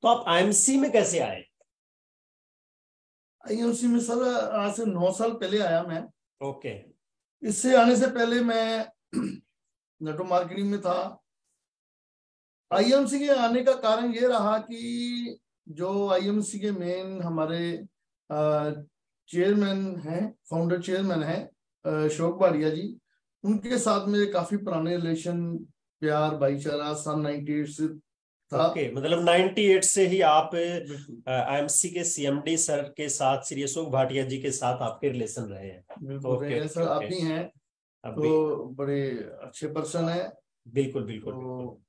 तो आप आईएमसी में कैसे आए? आईएमसी में सर आज से 9 साल पहले आया मैं। ओके। इससे आने से पहले मैं नेटवर्क मार्केटिंग में था। आईएमसी के आने का कारण ये रहा कि जो आईएमसी के मेन हमारे चेयरमैन हैं, फाउंडर चेयरमैन हैं अशोक भाटिया जी, उनके साथ मेरे काफी पुराने रिलेशन, प्यार, भाईचारा सन 98 से था। ओके, मतलब 98 से ही आप आईएमसी के सीएमडी सर के साथ, श्री अशोक भाटिया जी के साथ आपके रिलेशन रहे हैं? बिल्कुल रहे हैं सर। आप भी हैं अब भी तो बड़े अच्छे पर्सन है। बिल्कुल बिल्कुल। तो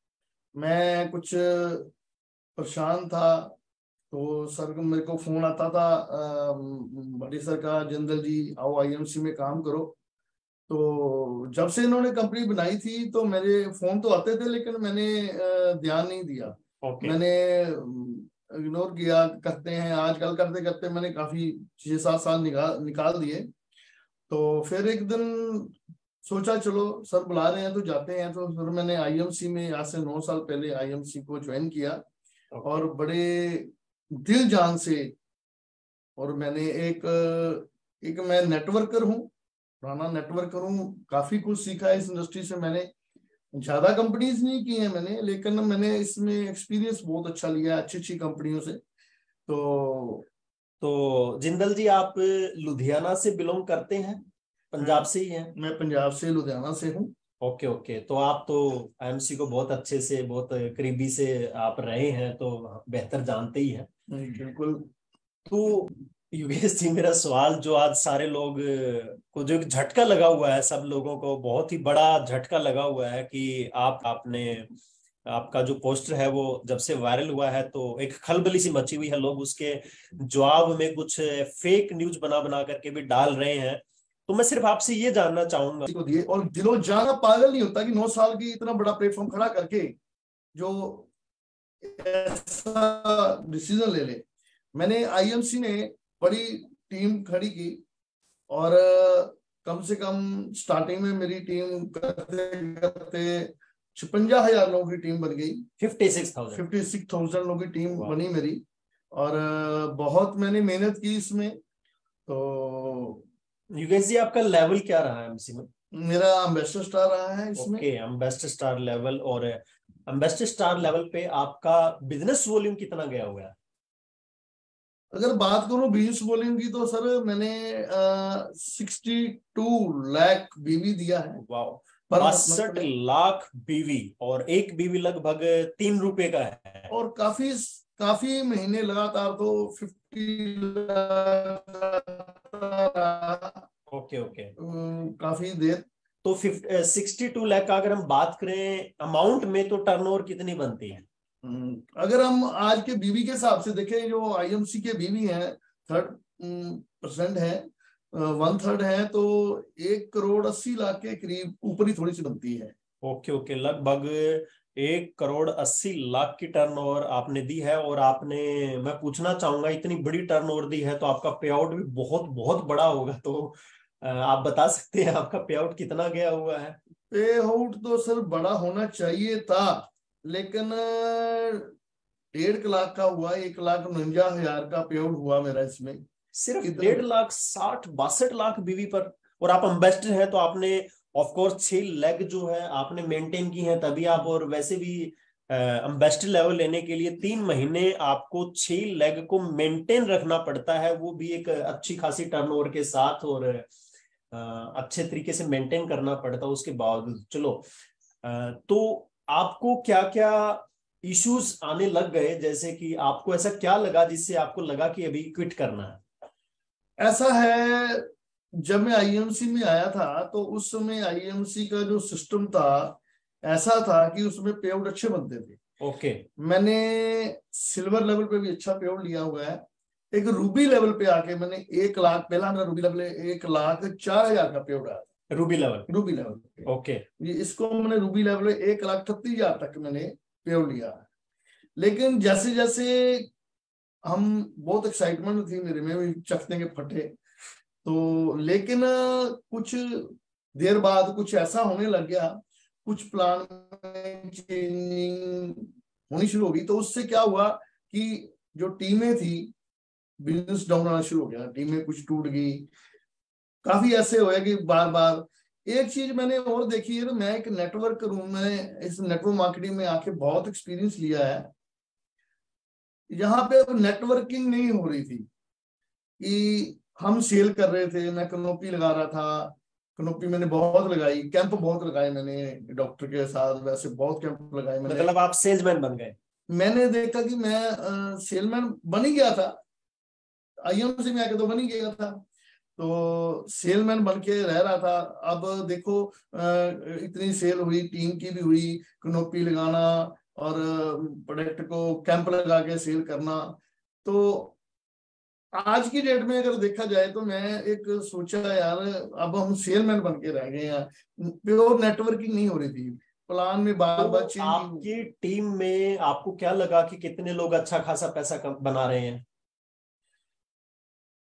मैं कुछ परेशान था तो सर को मेरे को फोन आता था बड़ी सर का, जिंदल जी आओ आईएमसी में काम करो। तो जब से इन्होंने कंपनी बनाई थी तो मेरे फोन तो आते थे, लेकिन मैंने ध्यान नहीं दिया। मैंने इग्नोर किया, करते हैं आजकल, करते करते मैंने काफी 6-7 साल निकाल दिए। तो फिर एक दिन सोचा चलो सर बुला रहे हैं तो जाते हैं। तो फिर मैंने आईएमसी में आज से 9 साल पहले आईएमसी को ज्वाइन किया और बड़े दिल जान से। और मैंने एक मैं नेटवर्कर हूँ, पुराना नेटवर्कर हूँ, काफी कुछ सीखा है इस इंडस्ट्री से। मैंने ज्यादा कंपनीज नहीं की है मैंने, लेकिन मैंने इसमें एक्सपीरियंस बहुत अच्छा लिया अच्छी अच्छी कंपनियों से। तो जिंदल जी आप लुधियाना से बिलोंग करते हैं, पंजाब से ही हैं? मैं पंजाब से, लुधियाना से हूँ। ओके ओके, तो आप तो आईएमसी को बहुत अच्छे से, बहुत करीबी से आप रहे हैं, तो बेहतर जानते ही हैं। बिल्कुल। तो योगेश जी, मेरा सवाल जो आज सारे लोग को जो एक झटका लगा हुआ है, सब लोगों को बहुत ही बड़ा झटका लगा हुआ है कि आपने आपका जो पोस्टर है वो जब से वायरल हुआ है तो एक खलबली सी मची हुई है। लोग उसके जवाब में कुछ फेक न्यूज बना बना करके भी डाल रहे हैं। तो मैं सिर्फ आपसे ये जानना चाहूंगा को दिए, और दिलो जाना पागल नहीं होता कि 9 साल की इतना बड़ा प्लेटफॉर्म खड़ा करके जो ऐसा डिसीजन ले ले। मैंने आईएमसी ने बड़ी टीम खड़ी की और कम से कम स्टार्टिंग में मेरी टीम करते करते 56,000 लोगों की टीम बन गई। 56,000 लोगों की टीम बनी मेरी। और बहुत मैंने मेहनत की इसमें। तो योगेश जी, आपका लेवल क्या रहा है एमसी में? मेरा एम्बेसडर स्टार रहा है इसमें। Okay, ambassador star level. और एम्बेसडर स्टार लेवल पे आपका बिजनेस वॉल्यूम कितना गया हुआ है? अगर बात करूं बिजनेस वॉल्यूम की तो सर मैंने 62 लाख बीवी दिया है। वाह, 62 लाख बीवी, और एक बीवी लगभग 3 रुपए का है। और काफी काफी महीने लगातार तो 50 लाख। ओके ओके, काफी देर। तो 62 लाख का अगर हम बात करें अमाउंट में, तो टर्नओवर कितनी बनती है? अगर हम आज के बीवी के हिसाब से देखें, जो आईएमसी के बीवी हैं 3% है, 1/3 है, तो 1,80,00,000 के करीब ऊपर ही थोड़ी सी बनती है। ओके ओके, लगभग 1,80,00,000 की टर्नओवर आपने दी है। और आपने, मैं पूछना चाहूंगा, इतनी बड़ी टर्नओवर दी है तो आपका पे आउट भी बहुत बहुत बड़ा होगा। तो आप बता सकते हैं आपका पे आउट कितना गया हुआ है? पे आउट तो सर बड़ा होना चाहिए था, लेकिन 1.5 लाख का हुआ। 1,49,000 का पे आउट हुआ मेरा इसमें। सिर्फ 1,60,62 बीवी पर। और आप एम्बेसडर हैं तो आपने ऑफ कोर्स 6 लेग जो है आपने मेंटेन की है, तभी आप। और वैसे भी एम्बेसडर लेवल लेने के लिए 3 महीने आपको 6 लेग को मेंटेन रखना पड़ता है, वो भी एक अच्छी खासी टर्नओवर के साथ, और अच्छे तरीके से मेंटेन करना पड़ता है उसके बावजूद। चलो, तो आपको क्या क्या इश्यूज आने लग गए? जैसे कि आपको ऐसा क्या लगा जिससे आपको लगा कि अभी क्विट करना है? ऐसा है, जब मैं आईएमसी में आया था तो उस समय आईएमसी का जो सिस्टम था ऐसा था कि उसमें पे आउट अच्छे बनते थे। ओके। मैंने सिल्वर लेवल पे भी अच्छा पे आउट लिया हुआ है। एक रूबी लेवल पे आके मैंने 1 लाख, पहला मेरा रूबी लेवल 1,04,000 का पे आउट आया था। Ruby level? Ruby level okay. ये इसको मैंने रूबी लेवल 1,38,000 तक मैंने पे आउट लिया। लेकिन जैसे जैसे हम, बहुत एक्साइटमेंट थी मेरे में भी, चखने के फटे। तो लेकिन कुछ देर बाद कुछ ऐसा होने लग गया, कुछ प्लान में चेंजिंग होनी शुरू हो गई। तो उससे क्या हुआ, कि जो टीमें थी, बिजनेस डाउन आना शुरू हो गया, टीमें कुछ टूट गई, काफी ऐसे हुए कि बार बार। एक चीज मैंने और देखी है, तो मैं एक नेटवर्क रूम में, इस नेटवर्क मार्केटिंग में आके बहुत एक्सपीरियंस लिया है। यहाँ पे नेटवर्किंग नहीं हो रही थी कि हम सेल कर रहे थे, मैं कनोपी लगा रहा था, कनोपी मैंने बहुत लगाई, कैंप बहुत लगाए मैंने डॉक्टर के साथ, वैसे बहुत कैंप लगाए मैंने। मतलब आप सेल्समैन बन गए? मैंने देखा कि मैं सेलमैन बन ही गया था, आईएमसी में आके तो बन ही गया था, तो सेलमैन बन के रह रहा था। अब देखो इतनी सेल हुई, टीम की भी हुई, कनोपी लगाना और प्रोडक्ट को कैंप लगा के सेल करना। तो आज की डेट में अगर देखा जाए तो मैं एक सोचा यार, अब हम सेलमैन बन के रह गए हैं, प्योर नेटवर्किंग नहीं हो रही थी, प्लान में बार बार तो चेंजिंग। आपकी टीम में आपको क्या लगा कि कितने लोग अच्छा खासा पैसा बना रहे हैं?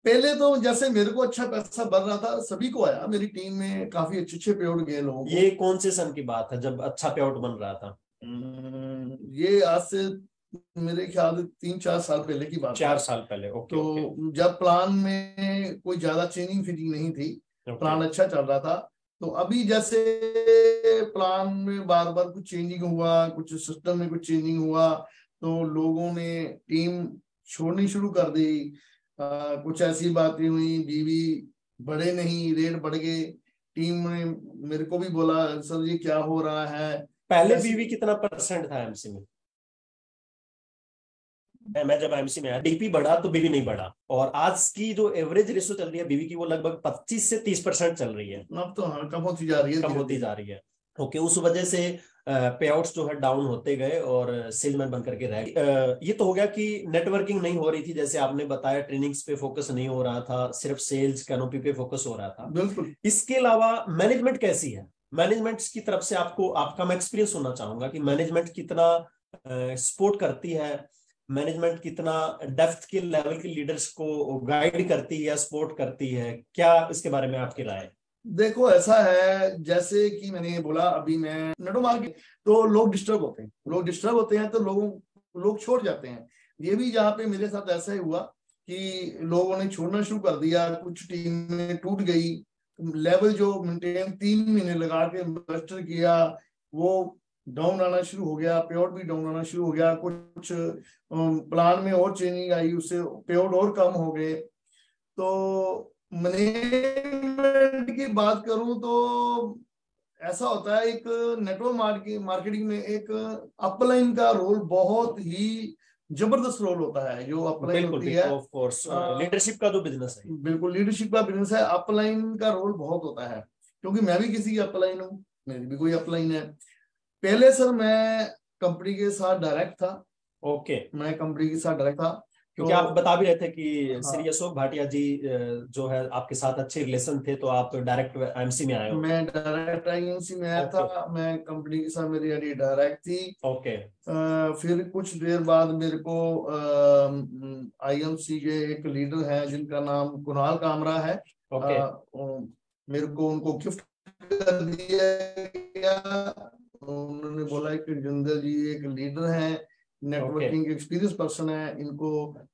पहले तो जैसे मेरे को अच्छा पैसा बन रहा था, सभी को आया, मेरी टीम में काफी अच्छे अच्छे पेड़ गए लोगों को। ये कौन से सन की बात है जब अच्छा पे आउट बन रहा था? ये आज से मेरे ख्याल से 3-4 साल पहले की बात है। 4 साल पहले? ओके ओके तो जब प्लान में कोई ज्यादा चेंजिंग फिजिंग नहीं थी, ओके। प्लान अच्छा चल रहा था। तो अभी जैसे प्लान में बार बार कुछ चेंजिंग हुआ, कुछ सिस्टम में कुछ चेंजिंग हुआ, तो लोगों ने टीम छोड़नी शुरू कर दी। कुछ ऐसी बातें हुई, बीवी बढ़े नहीं, रेट बढ़ गए, टीम ने मेरे को भी बोला सर ये क्या हो रहा है, पहले कैसी। बीवी कितना परसेंट था एमसी में? मैं जब एमसी में आया डीपी बढ़ा तो बीवी नहीं बढ़ा, और आज की जो एवरेज रेशो चल रही है बीवी की वो लगभग 25 से 30% चल रही है। अब तो हाँ कम होती जा रही है कम धीरे होती धीरे। जा रही है। ओके, उस वजह से पे आउट्स जो है डाउन होते गए और सेलमैन बन करके रह गए। ये तो हो गया कि नेटवर्किंग नहीं हो रही थी, जैसे आपने बताया, ट्रेनिंग्स पे फोकस नहीं हो रहा था, सिर्फ सेल्स कैनोपी पे फोकस हो रहा था। बिल्कुल। इसके अलावा मैनेजमेंट कैसी है? मैनेजमेंट की तरफ से आपको, आपका मैं एक्सपीरियंस सुनना चाहूंगा कि मैनेजमेंट कितना सपोर्ट करती है, मैनेजमेंट कितना डेप्थ के लेवल के लीडर्स को गाइड करती है या सपोर्ट करती है, क्या इसके बारे में आपकी राय है? देखो ऐसा है, जैसे कि मैंने बोला अभी मैं नेटो मार्केट, तो लोग डिस्टर्ब होते हैं, लोग डिस्टर्ब होते हैं तो लोग छोड़ जाते हैं। ये भी यहाँ पे मेरे साथ ऐसा ही हुआ कि लोगों ने छोड़ना शुरू कर दिया, कुछ टीम में टूट गई, लेवल जो मेंटेन 3 महीने लगा के इन्वेस्टर किया वो डाउन आना शुरू हो गया, पे आउट भी डाउन आना शुरू हो गया, कुछ प्लान में और चेंजिंग आई, उससे पे आउट और कम हो गए। तो मैनेजमेंट की बात करूं तो ऐसा होता है, एक नेटवर्क मार्केटिंग में एक अपलाइन का रोल बहुत ही जबरदस्त रोल होता है, जो अपलाइन बिल्कुल होती है। बिल्कुल, ऑफ कोर्स लीडरशिप का जो बिजनेस है। बिल्कुल लीडरशिप का बिजनेस है, अपलाइन का रोल बहुत होता है, क्योंकि मैं भी किसी की अपलाइन हूँ, मेरी भी कोई अपलाइन है। पहले सर मैं कंपनी के साथ डायरेक्ट था, ओके। मैं कंपनी के साथ डायरेक्ट था। क्योंकि आप तो बता भी रहे थे कि श्री हाँ, अशोक भाटिया जी जो है आपके साथ अच्छे रिलेशन थे, तो आप डायरेक्ट एमसी में आए हो? मैं डायरेक्ट आईएनसी में आया ओके था, मैं कंपनी के साथ मेरी आईडी डायरेक्ट थी। ओके फिर कुछ देर बाद मेरे को आईएमसी के एक लीडर हैं जिनका नाम कुणाल कामरा है, ओके मेरे को उनको गिफ्ट कर दिया गया। उन्होंने बोला कि जिंदल जी एक लीडर हैं, ओके नेटवर्किंग एक्सपीरियंस पर्सन है, इनको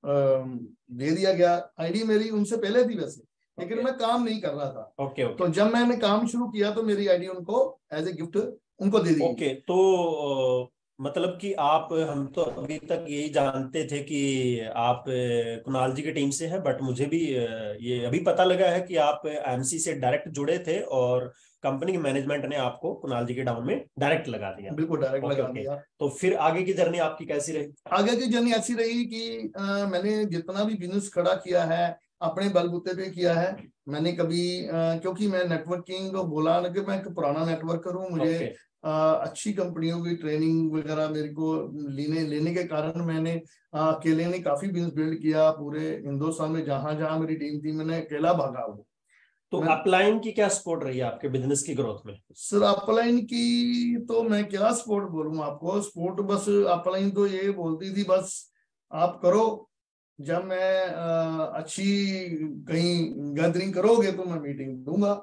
दे दिया गया। आईडी मेरी उनसे पहले थी वैसे, लेकिन ओके मैं काम नहीं कर रहा था। ओके तो ओके जब मैंने काम शुरू किया तो मेरी आईडी उनको एज ए गिफ्ट उनको दे दी गई। ओके। तो मतलब कि आप, हम तो अभी तक यही जानते थे कि आप कुणाल जी की टीम से हैं, बट मुझे भी ये अभी पता लगा है कि आप एमसी से डायरेक्ट जुड़े थे और कंपनी के मैनेजमेंट ने आपको कुणाल जी के डाउन में डायरेक्ट लगा दिया। बिल्कुल डायरेक्ट ओके लगा ओके। दिया। तो फिर आगे की जर्नी आपकी कैसी रही? आगे की जर्नी ऐसी रही कि मैंने जितना भी बिजनेस खड़ा किया है अपने बलबूते पे किया है। मैंने कभी क्योंकि मैं नेटवर्किंग बोला ना कि मैं एक पुराना नेटवर्कर हूँ, मुझे ओके अच्छी कंपनियों की ट्रेनिंग वगैरह मेरे को लेने लेने के कारण मैंने अकेले ने काफी बिजनेस बिल्ड किया पूरे हिंदुस्तान में, जहां जहां मेरी टीम थी मैंने अकेला भागा वो। तो मैं अपलाइन की क्या सपोर्ट रही है आपके बिजनेस की ग्रोथ में? सर अपलाइन की तो मैं क्या सपोर्ट बोलूँ आपको, सपोर्ट बस अपलाइन तो ये बोलती थी बस आप करो, जब मैं अच्छी कहीं गैदरिंग करोगे तो मैं मीटिंग दूंगा।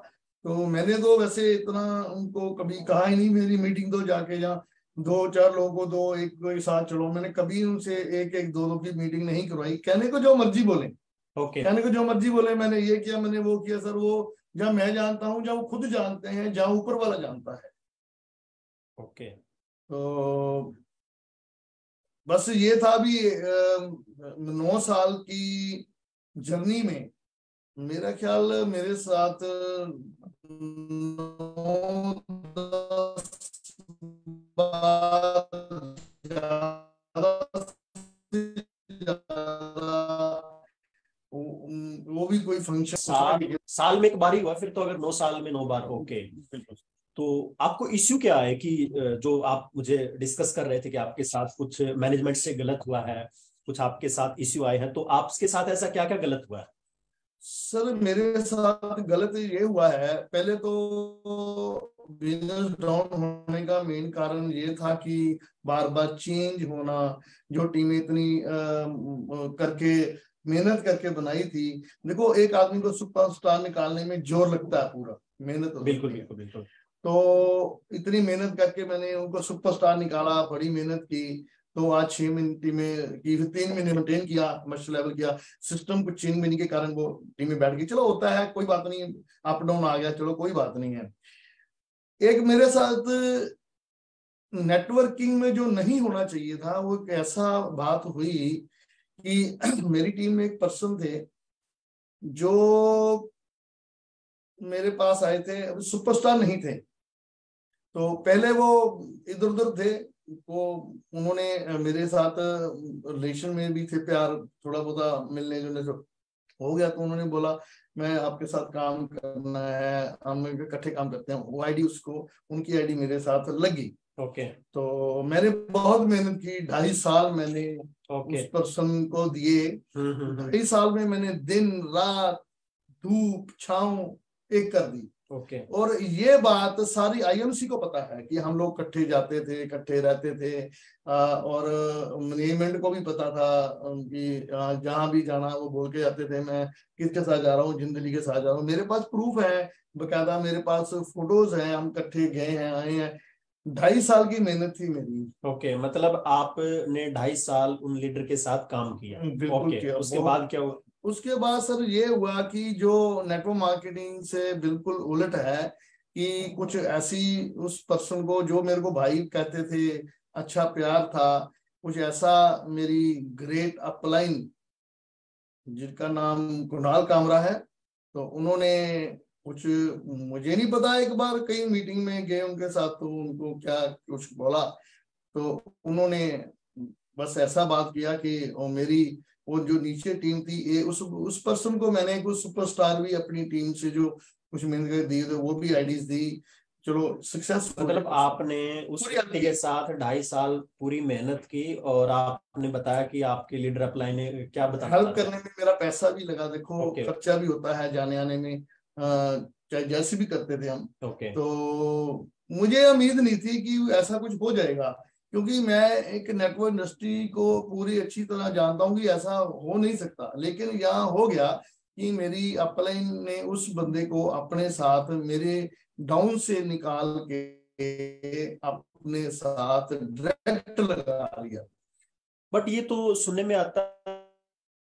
तो मैंने तो वैसे इतना उनको कभी कहा ही नहीं मेरी मीटिंग दो जाके, जहाँ 2-4 लोगों को दो, एक को साथ चलो। मैंने कभी उनसे एक एक दो दो की मीटिंग नहीं करवाई। कहने को जो मर्जी बोले, ओके कहने को जो मर्जी बोले, मैंने ये किया, मैंने वो किया सर। वो जहाँ मैं जानता हूँ, जहाँ वो खुद जानते हैं, जहाँ ऊपर वाला जानता है। ओके। तो बस ये था भी 9 साल की जर्नी में मेरा ख्याल मेरे साथ 9-10 बार ज्यादा से ज्यादा वो भी कोई साल फंक्शन। साल में एक बार ही हुआ फिर तो, अगर 9 साल में 9 बार, ओके। बिल्कुल। तो आपको इश्यू क्या है कि जो आप मुझे डिस्कस कर रहे थे कि आपके साथ कुछ मैनेजमेंट से गलत हुआ है, कुछ आपके साथ इश्यू आए हैं, तो आपके साथ ऐसा क्या क्या गलत हुआ है? सर मेरे साथ गलत ये हुआ है, पहले तो बिजनेस डाउन होने का मेन कारण ये था कि बार बार चेंज होना। जो टीमें इतनी करके मेहनत करके बनाई थी। देखो, एक आदमी को सुपरस्टार निकालने में जोर लगता है, पूरा मेहनत बिल्कुल लगती है। बिल्कुल बिल्कुल। तो इतनी मेहनत करके मैंने उनको सुपरस्टार निकाला, बड़ी मेहनत की। तो आज 6 महीने टीमें की, फिर 3 महीने मेंटेन किया, मस्ट लेवल किया। सिस्टम कुछ चेंज महीने के कारण वो टीमें बैठ गई। चलो होता है, कोई बात नहीं, अप डाउन आ गया, चलो कोई बात नहीं है। एक मेरे साथ नेटवर्किंग में जो नहीं होना चाहिए था, वो एक ऐसा बात हुई कि मेरी टीम में एक पर्सन थे जो मेरे पास आए थे, अभी सुपरस्टार नहीं थे। तो पहले वो इधर उधर थे। वो उन्होंने मेरे साथ रिलेशन में भी थे, प्यार थोड़ा बहुत मिलने जुलने जो हो गया। तो उन्होंने बोला मैं आपके साथ काम करना है, हम इकट्ठे काम करते हैं। वो आईडी उसको, उनकी आईडी मेरे साथ लगी। ओके तो मैंने बहुत मेहनत की, 2.5 साल मैंने ओके। उस पर्सन को दिए। 2.5 साल में मैंने दिन रात धूप छांव एक कर दी। ओके और ये बात सारी आईएमसी को पता है कि हम लोग इकट्ठे जाते थे, इकट्ठे रहते थे। और मैनेजमेंट को भी पता था कि जहां भी जाना वो बोल के जाते थे मैं किसके साथ जा रहा हूँ, जिंदगी के साथ जा रहा हूँ। मेरे पास प्रूफ है बकायदा, मेरे पास फोटोज हैं, हम इकट्ठे गए हैं, आए हैं। 2.5 साल की मेहनत थी मेरी। ओके। मतलब आपने 2.5 साल उन लीडर के साथ काम किया। बिल्कुल ओके, किया उसके बहुत। बाद क्या हुआ? उसके बाद सर ये हुआ कि जो नेटवर्क मार्केटिंग से बिल्कुल उलट है, कि कुछ ऐसी उस पर्सन को जो मेरे को भाई कहते थे, अच्छा प्यार था, कुछ ऐसा मेरी ग्रेट अपलाइन जिनका नाम कुणाल कामरा है, तो उन्होंने कुछ, मुझे नहीं पता, एक बार कई मीटिंग में गए उनके साथ, तो उनको क्या कुछ बोला। तो उन्होंने बस ऐसा बात किया कि वो मेरी, वो जो नीचे टीम थी, ये उस पर्सन को मैंने कुछ सुपरस्टार भी अपनी टीम से जो कुछ मेहनत कर दी, तो वो भी आईडीज दी। चलो सक्सेसफुल। मतलब आपने उस पूरी व्यक्ति के साथ 2.5 साल पूरी मेहनत की, और आपने बताया कि आपके लीडर अप्लाई ने क्या बताना हेल्प चाहते करने हैं? में मेरा पैसा भी लगा, देखो ओके खर्चा भी होता है जाने आने में, चाहे जैसे भी करते थे हम। ओके। तो मुझे उम्मीद नहीं थी कि ऐसा कुछ हो जाएगा, क्योंकि मैं एक नेटवर्क इंडस्ट्री को पूरी अच्छी तरह जानता हूँ कि ऐसा हो नहीं सकता। लेकिन यहाँ हो गया कि मेरी अपलाइन ने उस बंदे को अपने साथ मेरे डाउन से निकाल के अपने साथ डायरेक्ट लगा लिया। बट ये तो सुनने में आता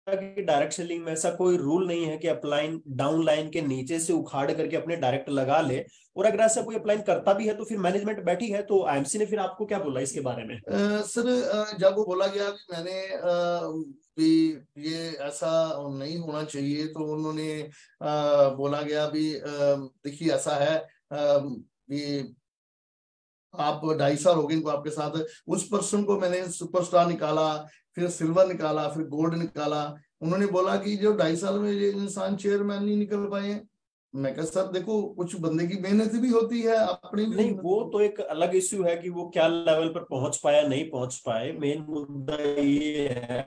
है कि डायरेक्ट सेलिंग में ऐसा कोई रूल नहीं है कि अपलाइन डाउन लाइन के नीचे से उखाड़ करके अपने डायरेक्ट लगा ले। और अगर ऐसा कोई अपलाइन करता भी है तो फिर मैनेजमेंट बैठी है, तो आईएमसी ने फिर आपको क्या बोला इसके बारे में? सर जब वो बोला गया कि मैंने भी ये ऐसा नहीं होना चाहिए, तो उन्होंने बोला गया भी देखिए ऐसा है, भी आप 2.5 साल हो गए इनको आपके साथ। उस पर्सन को मैंने सुपरस्टार निकाला, फिर सिल्वर निकाला, फिर गोल्ड निकाला। उन्होंने बोला कि जो 2.5 साल में ये इंसान चेयरमैन नहीं निकल पाए हैं। मैं कहा सर देखो, कुछ बंदे की मेहनत भी होती है, अपनी भी नहीं, मेहनत वो होती तो एक अलग इश्यू है कि वो क्या लेवल पर पहुंच पाया नहीं पहुंच पाए। मेन मुद्दा ये है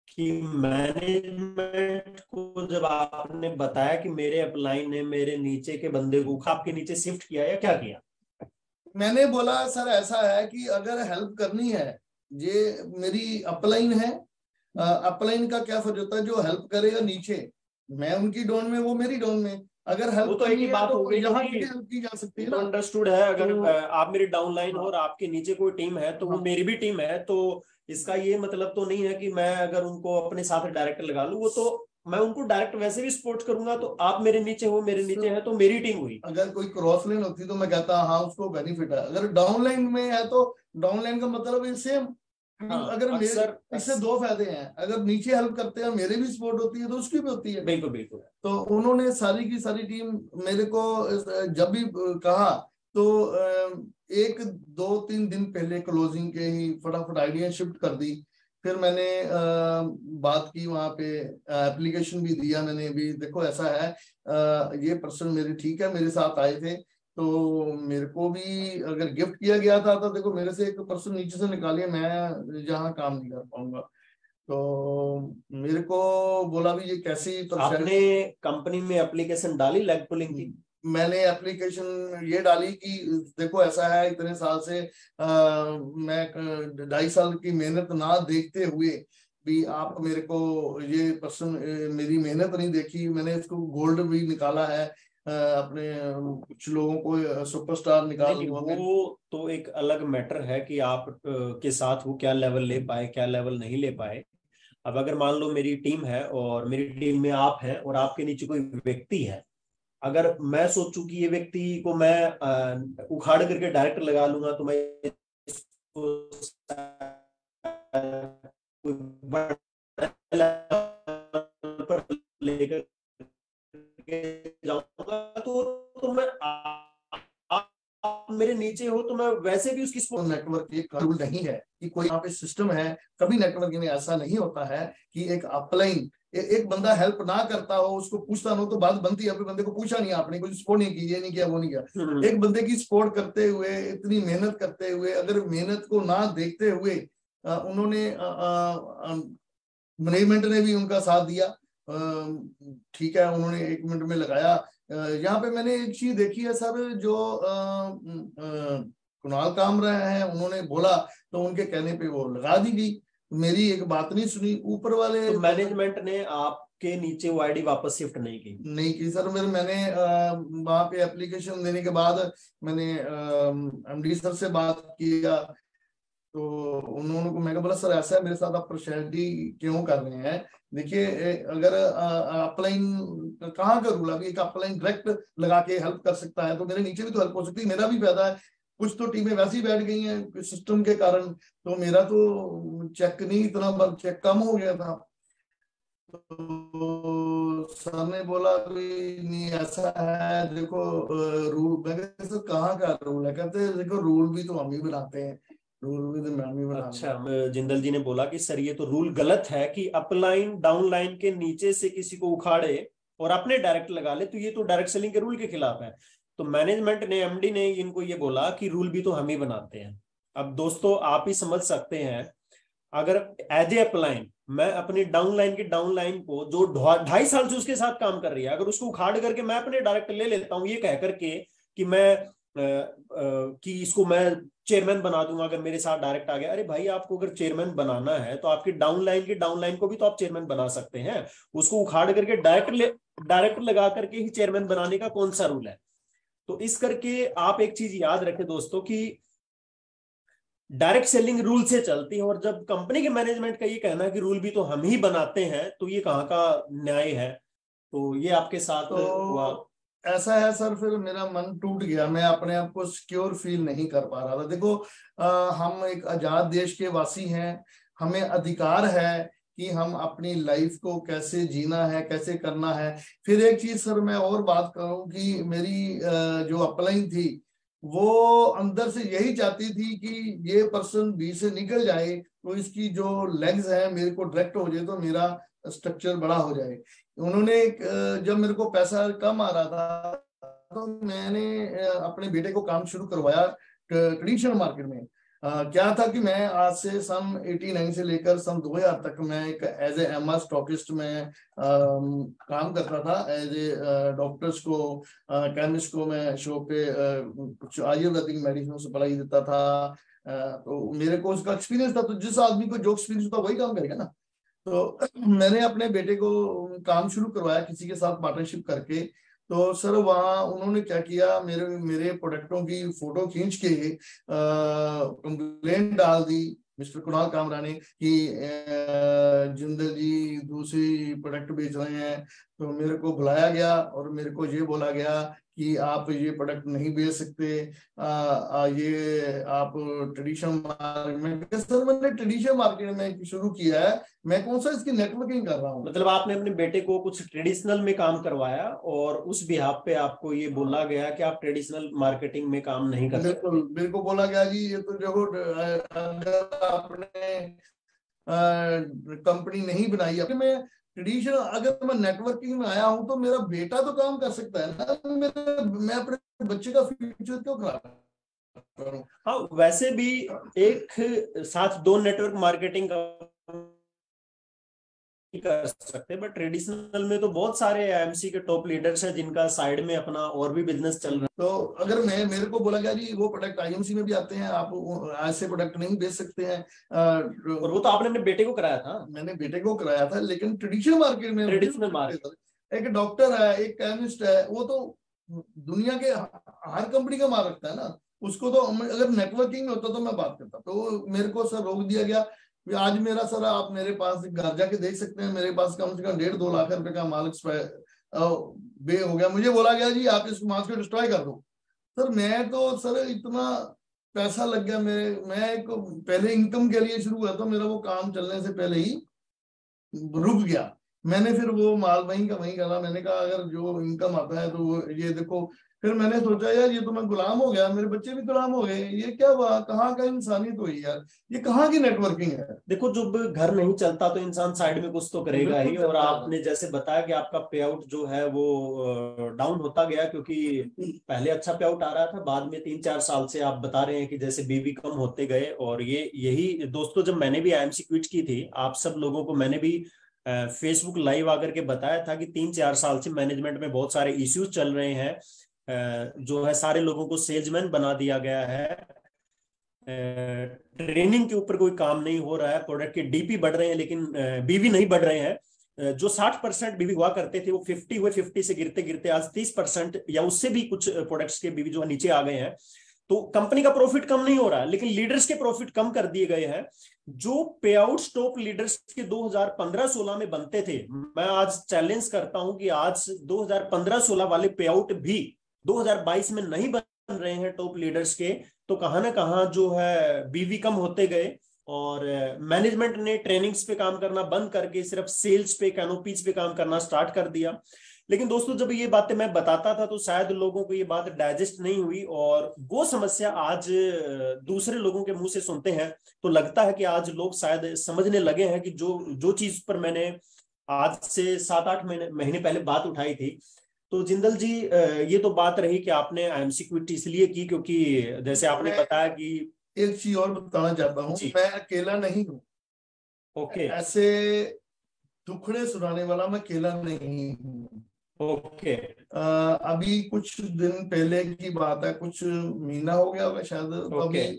कि मैनेजमेंट को जब आपने बताया कि मेरे अपलाइन ने मेरे नीचे के बंदे को आपके नीचे शिफ्ट किया या क्या किया? है। मैंने बोला सर ऐसा है कि अगर हेल्प करनी है, ये मेरी अपलाइन है। अपलाइन का क्या फर्ज होता है, जो हेल्प करेगा नीचे, मैं उनकी डोन में, वो मेरी डोन में। अगर वो हेल्प तो एक करनी ही है बात हो तो गई ना यहाँ कि भी हेल्प की जा सकती है तो ना। अंडरस्टूड है। अगर तो आप मेरी डाउनलाइन हो हाँ और आपके नीचे कोई टीम है तो वो हाँ मेरी भी टीम है, तो इसका ये मतलब तो नहीं है कि मैं अगर उनको अपने साथ डायरेक्ट लगा लूं। वो तो मैं उनको डायरेक्ट वैसे भी सपोर्ट करूंगा। तो आप मेरे नीचे हो, मेरे नीचे है, तो मेरी टीम हुई। अगर कोई क्रॉस लाइन होती तो मैं कहता हाँ उसको बेनिफिट है, अगर डाउन लाइन में है तो डाउन लाइन का मतलब इससे हाँ अगर मेरे अक्सर इससे दो फायदे हैं, अगर नीचे हेल्प करते हैं मेरे भी सपोर्ट होती है तो उसकी भी होती है। बिल्कुल बिल्कुल। तो उन्होंने सारी की सारी टीम मेरे को जब भी कहा तो एक दो तीन दिन पहले क्लोजिंग के ही फटाफट आइडिया शिफ्ट कर दी। फिर मैंने बात की वहां पे, एप्लीकेशन भी दिया मैंने भी, देखो ऐसा है ये पर्सन मेरे ठीक है मेरे साथ आए थे तो मेरे को भी अगर गिफ्ट किया गया था तो देखो मेरे से एक पर्सन नीचे से निकालिए, मैं जहाँ काम नहीं कर पाऊंगा। तो मेरे को बोला भी ये कैसी आपने पर्सनैलिटी। कंपनी में एप्लीकेशन डाली लेग पुलिंग की? मैंने एप्लीकेशन ये डाली कि देखो ऐसा है इतने साल से मैं 2.5 साल की मेहनत ना देखते हुए भी आप मेरे को ये पर्सन मेरी मेहनत नहीं देखी, मैंने इसको गोल्ड भी निकाला है अपने कुछ लोगों को सुपरस्टार नहीं निकाल नहीं, हुआ मैंने। वो तो एक अलग मैटर है कि आप के साथ वो क्या लेवल ले पाए, क्या लेवल नहीं ले पाए। अब अगर मान लो मेरी टीम है और मेरी टीम में आप हैं और आपके नीचे कोई व्यक्ति है, अगर मैं सोचूं कि ये व्यक्ति को मैं उखाड़ करके डायरेक्ट लगा लूंगा, तो मैं इसको कोई बड़ा level पर लेकर के जाऊंगा, तो मैं आप मेरे नीचे हो तो मैं वैसे भी उसकी तो support। नेटवर्क एक रूल नहीं है कि कोई यहाँ पे सिस्टम है, कभी नेटवर्क में ऐसा नहीं होता है कि एक अपलाइन एक बंदा हेल्प ना करता हो उसको पूछता ना हो तो बात बनती है, अपने बंदे को पूछा नहीं आपने, कोई सपोर्ट नहीं की, ये नहीं किया वो नहीं किया। एक बंदे की सपोर्ट करते हुए इतनी मेहनत करते हुए अगर मेहनत को ना देखते हुए उन्होंने मैनेजमेंट ने भी उनका साथ दिया, ठीक है उन्होंने 1 मिनट में लगाया। यहाँ पे मैंने एक चीज देखी है सर, जो कुणाल कामरा है उन्होंने बोला तो उनके कहने पे वो लगा दी गई, मेरी एक बात नहीं सुनी ऊपर वाले तो मैनेजमेंट ने आपके नीचे वो आईडी वापस शिफ्ट नहीं की? नहीं की सर। फिर मैंने वहां पे एप्लीकेशन देने के बाद मैंने एमडी सर से बात किया तो उन्होंने को मैंने बोला सर ऐसा है मेरे साथ आप पर्सनैलिटी क्यों कर रहे हैं। देखिए अगर अपलाइन कहाँ का रूल है, अभी एक अपलाइन डायरेक्ट लगा के हेल्प कर सकता है तो मेरे नीचे भी तो हेल्प हो सकती है, मेरा भी फायदा है। कुछ तो टीमें वैसे ही बैठ गई हैं सिस्टम के कारण, तो मेरा तो चेक नहीं इतना बार चेक कम हो गया था। तो सर ने बोला कि नहीं ऐसा है देखो रूल, मैं सर कहाँ का रूल है, कहते देखो रूल भी तो हम ही बनाते हैं, रूल भी तो हम ही बनाते अच्छा, हैं। जिंदल जी ने बोला कि सर ये तो रूल गलत है कि अपलाइन डाउनलाइन के नीचे से किसी को उखाड़े और अपने डायरेक्ट लगा ले, तो ये तो डायरेक्ट सेलिंग के रूल के खिलाफ है। तो मैनेजमेंट ने, एमडी ने इनको ये बोला कि रूल भी तो हम ही बनाते हैं। अब दोस्तों आप ही समझ सकते हैं, अगर एज ए अपलाइन मैं अपनी डाउनलाइन की डाउनलाइन को जो 2.5 साल से उसके साथ काम कर रही है, अगर उसको उखाड़ करके मैं अपने डायरेक्ट ले लेता हूं ये कह करके कि मैं कि इसको मैं चेयरमैन बना दूंगा अगर मेरे साथ डायरेक्ट आ गया। अरे भाई, आपको अगर चेयरमैन बनाना है तो आपकी डाउनलाइन की डाउनलाइन को भी तो आप चेयरमैन बना सकते हैं। उसको उखाड़ करके डायरेक्ट लगा करके ही चेयरमैन बनाने का कौन सा रूल है? तो इस करके आप एक चीज याद रखें दोस्तों कि डायरेक्ट सेलिंग रूल से चलती है, और जब कंपनी के मैनेजमेंट का ये कहना है कि रूल भी तो हम ही बनाते हैं, तो ये कहाँ का न्याय है? तो ये आपके साथ हुआ। तो ऐसा है सर, फिर मेरा मन टूट गया, मैं अपने आप को सिक्योर फील नहीं कर पा रहा था। देखो हम एक आजाद देश के वासी हैं, हमें अधिकार है कि हम अपनी लाइफ को कैसे जीना है कैसे करना है। फिर एक चीज सर मैं और बात करूं कि मेरी जो अपलाइन थी वो अंदर से यही चाहती थी कि ये पर्सन बी से निकल जाए तो इसकी जो लेग्स है मेरे को डायरेक्ट हो जाए तो मेरा स्ट्रक्चर बड़ा हो जाए। उन्होंने जब मेरे को पैसा कम आ रहा था तो मैंने अपने बेटे को काम शुरू करवाया ट्रेडिशनल मार्केट में। क्या था कि मैं आज से सन 89 से लेकर सन 2000 तक मैं एक एज ए एमआर स्टॉकिस्ट में काम करता था, एज ए डॉक्टर्स को केमिस्ट को मैं शो पे कुछ आयुर्वेदिक मेडिसिन सप्लाई देता था। तो मेरे को उसका एक्सपीरियंस था, तो जिस आदमी को जो एक्सपीरियंस होता वही काम करेगा ना। तो मैंने अपने बेटे को काम शुरू करवाया किसी के साथ पार्टनरशिप करके। तो सर वहाँ उन्होंने क्या किया, मेरे मेरे प्रोडक्टों की फोटो खींच के कंप्लेंट डाल दी मिस्टर कुणाल कामरा ने कि जिंदल जी दूसरी प्रोडक्ट बेच रहे हैं। तो मेरे को बुलाया गया और मेरे को ये बोला गया कि आप ये प्रोडक्ट नहीं बेच सकते, ये आप ट्रेडिशनल मार्केट में। सर मैंने ट्रेडिशनल मार्केट में शुरू किया है, मैं कौन सा इसकी नेटवर्किंग कर रहा हूँ। मतलब आपने अपने बेटे को कुछ ट्रेडिशनल में काम करवाया और उस बिहाफ पे आपको ये बोला गया कि आप ट्रेडिशनल मार्केटिंग में काम नहीं कर सकते। बिल्कुल, मेरे को बोला गया जी ये तो देखो, अगर आपने कंपनी नहीं बनाई है, मैं ट्रेडिशनल, अगर मैं नेटवर्किंग में आया हूं तो मेरा बेटा तो काम कर सकता है ना, मैं अपने बच्चे का फ्यूचर क्यों खराब करूं। हाँ, वैसे भी एक साथ दो नेटवर्क मार्केटिंग कर सकते हैं, बट ट्रेडिशनल में तो बहुत सारे एमसी के टॉप लीडर्स हैं जिनका साइड में अपना और भी बिजनेस चल रहा है। तो अगर मेरे को बोला गया जी वो प्रोडक्ट आईएमसी में भी आते हैं, आप ऐसे प्रोडक्ट नहीं बेच सकते हैं। और वो तो आपने अपने बेटे को कराया था। मैंने बेटे को कराया था, लेकिन ट्रेडिशनल मार्केट में, ट्रेडिशनल मार्केट, एक डॉक्टर है, एक केमिस्ट है, वो तो दुनिया के हर कंपनी का माल रखता है ना, उसको तो अगर नेटवर्किंग में होता तो मैं बात करता। तो मेरे को सर रोक दिया गया। आज मेरा सर आप मेरे पास घर जाके देख सकते हैं, मेरे पास कम से कम 1.5-2 लाख रुपए का माल बे हो गया। मुझे बोला गया जी आप इस माल को डिस्ट्रॉय कर दो। सर मैं तो सर इतना पैसा लग गया मेरे, मैं एक पहले इनकम के लिए शुरू हुआ था मेरा, वो काम चलने से पहले ही रुक गया। मैंने फिर वो माल वहीं का वहीं करा, मैंने कहा अगर जो इनकम आता है तो वो ये देखो। फिर मैंने सोचा यार ये तो मैं गुलाम हो गया, मेरे बच्चे भी गुलाम हो गए, ये क्या हुआ, कहाँ का इंसानियत हुई यार, ये कहाँ की नेटवर्किंग है। देखो जब घर नहीं चलता तो इंसान साइड में कुछ तो करेगा ही। और आपने जैसे बताया कि आपका पे आउट जो है वो डाउन होता गया, क्योंकि पहले अच्छा पे आउट आ रहा था, बाद में 3-4 साल से आप बता रहे हैं कि जैसे बीवी कम होते गए। और ये यही दोस्तों, जब मैंने भी आईएमसी क्विट की थी, आप सब लोगों को मैंने भी फेसबुक लाइव आकर के बताया था कि 3-4 साल से मैनेजमेंट में बहुत सारे इश्यूज चल रहे हैं। जो है सारे लोगों को सेल्समैन बना दिया गया है, ट्रेनिंग के ऊपर कोई काम नहीं हो रहा है, प्रोडक्ट के डीपी बढ़ रहे हैं लेकिन बीवी नहीं बढ़ रहे हैं। जो 60% बीवी हुआ करते थे वो 50 हुए, 50 से गिरते गिरते आज 30% या उससे भी कुछ प्रोडक्ट्स के बीवी जो है नीचे आ गए हैं। तो कंपनी का प्रॉफिट कम नहीं हो रहा है, लेकिन लीडर्स के प्रॉफिट कम कर दिए गए हैं। जो पे आउट टॉप लीडर्स के 2015-16 में बनते थे, मैं आज चैलेंज करता हूं कि आज 2015-16 वाले पे आउट भी 2022 में नहीं बन रहे हैं टॉप लीडर्स के। तो कहां ना कहां जो है बीवी कम होते गए और मैनेजमेंट ने ट्रेनिंग्स पे काम करना बंद करके सिर्फ सेल्स पे, कैनोपीज पे काम करना स्टार्ट कर दिया। लेकिन दोस्तों जब ये बातें मैं बताता था तो शायद लोगों को ये बात डाइजेस्ट नहीं हुई, और वो समस्या आज दूसरे लोगों के मुंह से सुनते हैं तो लगता है कि आज लोग शायद समझने लगे हैं कि जो जो चीज पर मैंने आज से 7-8 महीने पहले बात उठाई थी। तो जिंदल जी, ये तो बात रही कि आपने आईएमसी क्विट इसलिए की क्योंकि जैसे आपने बताया कि एक चीज और बताना चाहता हूँ, मैं अकेला नहीं हूँ। ओके, ऐसे दुखड़े सुनाने वाला मैं अकेला नहीं हूँ। ओके, अभी कुछ दिन पहले की बात है, कुछ महीना हो गया होगा शायद। ओके,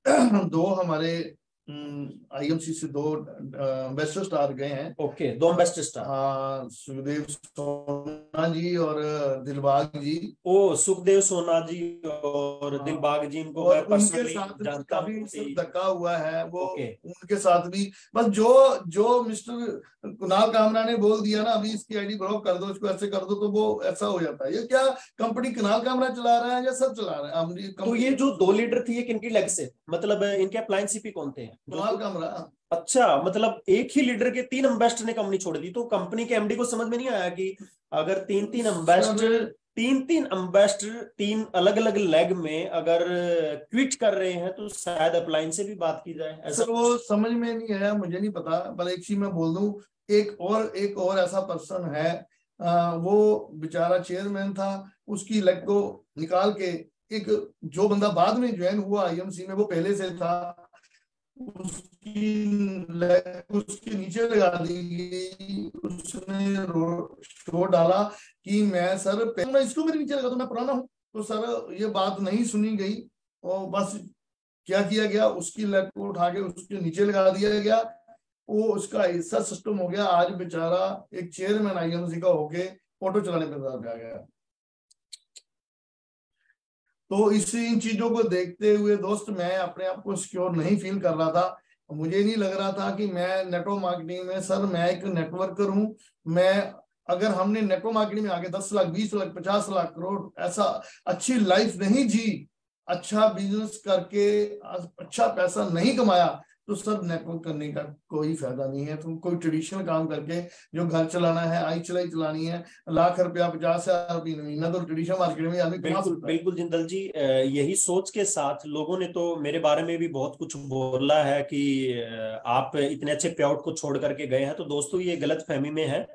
अभी दो हमारे आईएमसी से दो बेस्ट स्टार गए हैं। ओके, दो बेस्ट स्टार, हाँ, सुखदेव सोना जी और दिलबाग जी। ओ सुखदेव सोना जी और दिलबाग जी, इनको मैं उनके पर्सनली साथ जानता हूं। काफी धक्का हुआ है वो। ओके, उनके साथ भी बस जो जो मिस्टर कुणाल कामरा ने बोल दिया ना, अभी इसकी आईडी ब्लॉक कर दो, इसको ऐसे कर दो, तो वो ऐसा हो जाता है। ये क्या कंपनी कुणाल कामरा चला रहा है या सब चला रहा है? तो ये जो दो लीडर थे ये किनकी लेग से, मतलब इनके अप्लायंस कौन थे? कुणाल कामरा। अच्छा, मतलब एक ही लीडर के 3 एम्बेसडर ने कंपनी छोड़ दी। तो कंपनी के एमडी को समझ में नहीं आया कि अगर 3-3 एम्बेसडर, 3-3 एम्बेसडर 3 अलग अलग लेग में अगर क्विट कर रहे हैं तो शायद अपलाइन से भी बात की जाए। ऐसा वो समझ में नहीं आया, मुझे नहीं पता। पर एक चीज मैं बोल दूं, एक और ऐसा पर्सन है, वो बेचारा चेयरमैन था, उसकी लेग को निकाल के एक जो बंदा बाद में ज्वाइन हुआ आईएमसी में, वो पहले से था, उसके नीचे लगा दी। उसने शो डाला कि मैं सर मैं इसको मेरे नीचे लगा तो मैं पुराना हूँ। तो सर ये बात नहीं सुनी गई और बस क्या किया गया, उसकी लेग को उठा के उसके नीचे लगा दिया गया। वो उसका ऐसा सिस्टम हो गया, आज बेचारा एक चेयरमैन आईएमसी का होके ऑटो चलाने पर आ गया। तो इन चीजों को देखते हुए दोस्त मैं अपने आप को सिक्योर नहीं फील कर रहा था। मुझे नहीं लग रहा था कि मैं नेटवर्क मार्केटिंग में, सर मैं एक नेटवर्कर हूं। मैं, अगर हमने नेटवर्क मार्केटिंग में आगे 10 लाख, 20 लाख, 50 लाख, करोड़ ऐसा अच्छी लाइफ नहीं जी, अच्छा बिजनेस करके अच्छा पैसा नहीं कमाया, तो सर नेटवर्क करने का कोई फायदा नहीं है। तुम कोई ट्रेडिशनल काम करके जो घर चलाना है, आई चलाई चलानी है, लाख रुपया, 50,000 महीना, तो ट्रेडिशनल मार्केट में आदमी कमा बिल्कुल सकता है। बिल्कुल जिंदल जी, यही सोच के साथ लोगों ने तो मेरे बारे में भी बहुत कुछ बोला है कि आप इतने अच्छे पे आउट को छोड़ करके गए हैं। तो दोस्तों ये गलत फहमी में है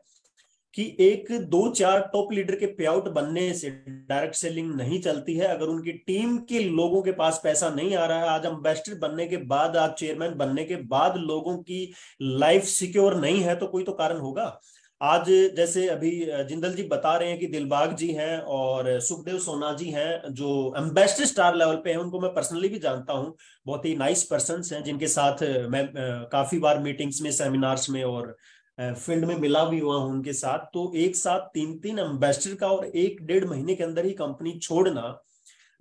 कि एक दो चार टॉप लीडर के पे आउट बनने से डायरेक्ट सेलिंग नहीं चलती है। अगर उनकी टीम के लोगों के पास पैसा नहीं आ रहा है, आज एम्बेसडर बनने के बाद, आज चेयरमैन बनने के बाद लोगों की लाइफ सिक्योर नहीं है, तो कोई तो कारण होगा। आज जैसे अभी जिंदल जी बता रहे हैं कि दिलबाग जी हैं और सुखदेव सोना जी हैं जो एम्बेसडर स्टार लेवल पे हैं, उनको मैं पर्सनली भी जानता हूं। बहुत ही नाइस पर्सन्स हैं जिनके साथ मैं काफी बार मीटिंग्स में, सेमिनार्स में और फील्ड में मिला भी हुआ हूं उनके साथ। तो एक साथ तीन तीन एम्बेसडर का और 1-1.5 महीने के अंदर ही कंपनी छोड़ना,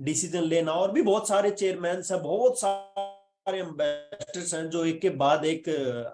डिसीजन लेना, और भी बहुत सारे चेयरमैन हैं, बहुत सारे एम्बेसडर्स हैं जो एक के बाद एक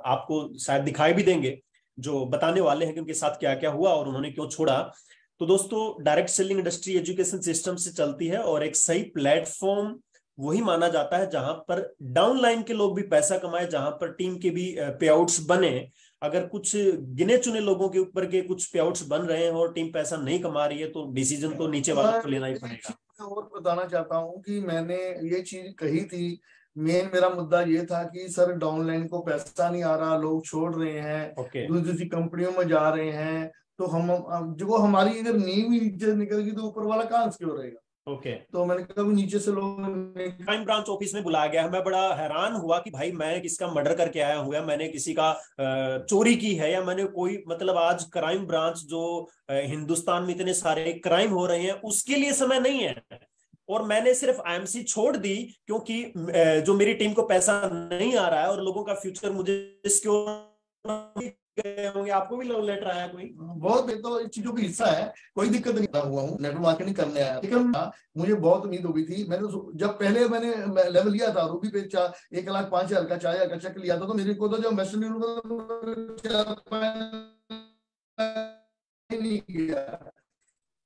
आपको शायद दिखाई भी देंगे, जो बताने वाले हैं कि उनके साथ क्या क्या हुआ और उन्होंने क्यों छोड़ा। तो दोस्तों direct selling industry education system से चलती है और एक सही प्लेटफॉर्म वही माना जाता है जहां पर डाउनलाइन के लोग भी पैसा कमाए, जहां पर टीम के भी पे आउट्स बने। अगर कुछ गिने चुने लोगों के ऊपर के कुछ पे आउट्स बन रहे हैं और टीम पैसा नहीं कमा रही है, तो डिसीजन तो नीचे वालों को लेना ही पड़ेगा। मैं और बताना चाहता हूँ कि मैंने ये चीज कही थी, मेन मेरा मुद्दा ये था कि सर डाउनलाइन को पैसा नहीं आ रहा, लोग छोड़ रहे हैं, ओके। दूसरी कंपनियों में जा रहे हैं, तो हम जो हमारी अगर नींव ही नीचे निकल गई तो ऊपर वाला कहाँ सिक्योर रहेगा। ओके। तो मैंने कहा भी नीचे से लोग क्राइम ब्रांच ऑफिस में बुलाया गया है। मैं बड़ा हैरान हुआ कि भाई मैं किसका मर्डर करके आया हूँ, या मैंने किसी का चोरी की है, या मैंने कोई, मतलब आज क्राइम ब्रांच जो हिंदुस्तान में इतने सारे क्राइम हो रहे हैं उसके लिए समय नहीं है। और मैंने सिर्फ आईएमसी छोड़ दी क्योंकि जो मेरी टीम को पैसा नहीं आ रहा है और लोगों का फ्यूचर मुझे सिक्योर गए होंगे। आपको भी लव लेटर आया कोई? बहुत, ये तो इस चीजों की हिस्सा है, कोई दिक्कत नहीं हुआ हूँ, नेटवर्क मार्केटिंग करने आया, लेकिन मुझे बहुत उम्मीद हो गई थी। मैंने जब पहले मैंने लेवल लिया था रूबी पे 1,05,000 का, 4,000 का चेक लिया था, तो मेरे को तो जब वेस्टर्न नहीं किया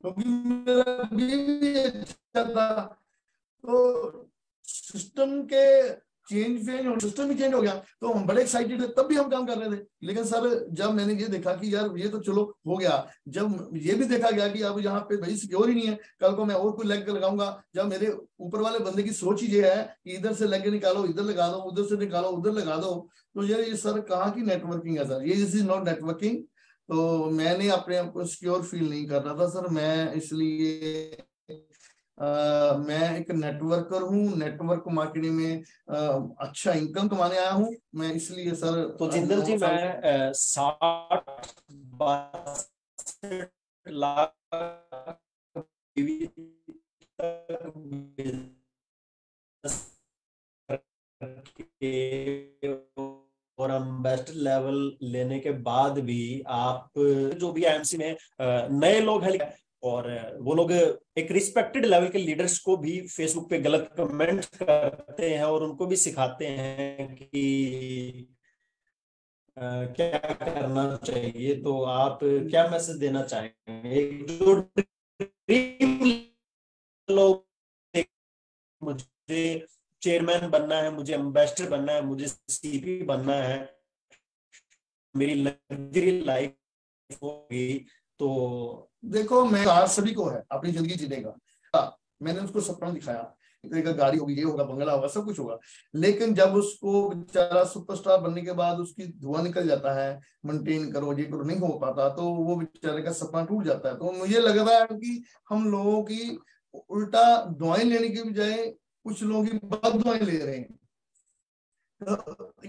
क्योंकि मेरा भी अच्छा था। तो सिस्टम के सिस्टम ही चेंज हो गया, तो हम बड़े एक्साइटेड थे, तब भी हम काम कर रहे थे। लेकिन सर जब मैंने ये देखा कि यार ये तो चलो हो गया, जब ये भी देखा गया कि अब यहाँ पे भाई सिक्योर ही नहीं है, कल को मैं और कोई लेग लगाऊंगा, जब मेरे ऊपर वाले बंदे की सोच ही ये है कि इधर से लेग निकालो, इधर लगा दो, उधर से निकालो, उधर लगा दो, तो यार ये सर कहाँ की नेटवर्किंग है सर, ये इज नॉट नेटवर्किंग। तो मैंने अपने आप को सिक्योर फील नहीं कर रहा था सर, मैं इसलिए मैं एक नेटवर्कर हूँ, नेटवर्क मार्केटिंग में अच्छा इनकम कमाने आया हूँ मैं, इसलिए सर तो जिंदल जी, मैं 60-62 लाख और एम्बेसडर लेवल लेने के बाद भी आप जो भी आईएमसी में नए लोग हैं, और वो लोग एक रिस्पेक्टेड लेवल के लीडर्स को भी फेसबुक पे गलत कमेंट करते हैं और उनको भी सिखाते हैं कि क्या करना चाहिए। तो आप क्या मैसेज देना चाहेंगे? एक जो ड्रीम लोग, मुझे चेयरमैन बनना है, मुझे एम्बेसडर बनना है, मुझे सीपी बनना है, मेरी लग्जरी लाइफ होगी, तो देखो मैं सभी को है अपनी जिंदगी जीने का, मैंने उसको सपना दिखाया, एक गाड़ी होगी, ये होगा, बंगला होगा, सब कुछ होगा, लेकिन जब उसको बेचारा सुपरस्टार बनने के बाद उसकी धुआं निकल जाता है, मेंटेन करो ये करो, नहीं हो पाता, तो वो बेचारे का सपना टूट जाता है। तो मुझे लग रहा है कि हम लोगों की उल्टा दुआएं लेने के बजाय कुछ लोग बद दुआएं ले रहे हैं।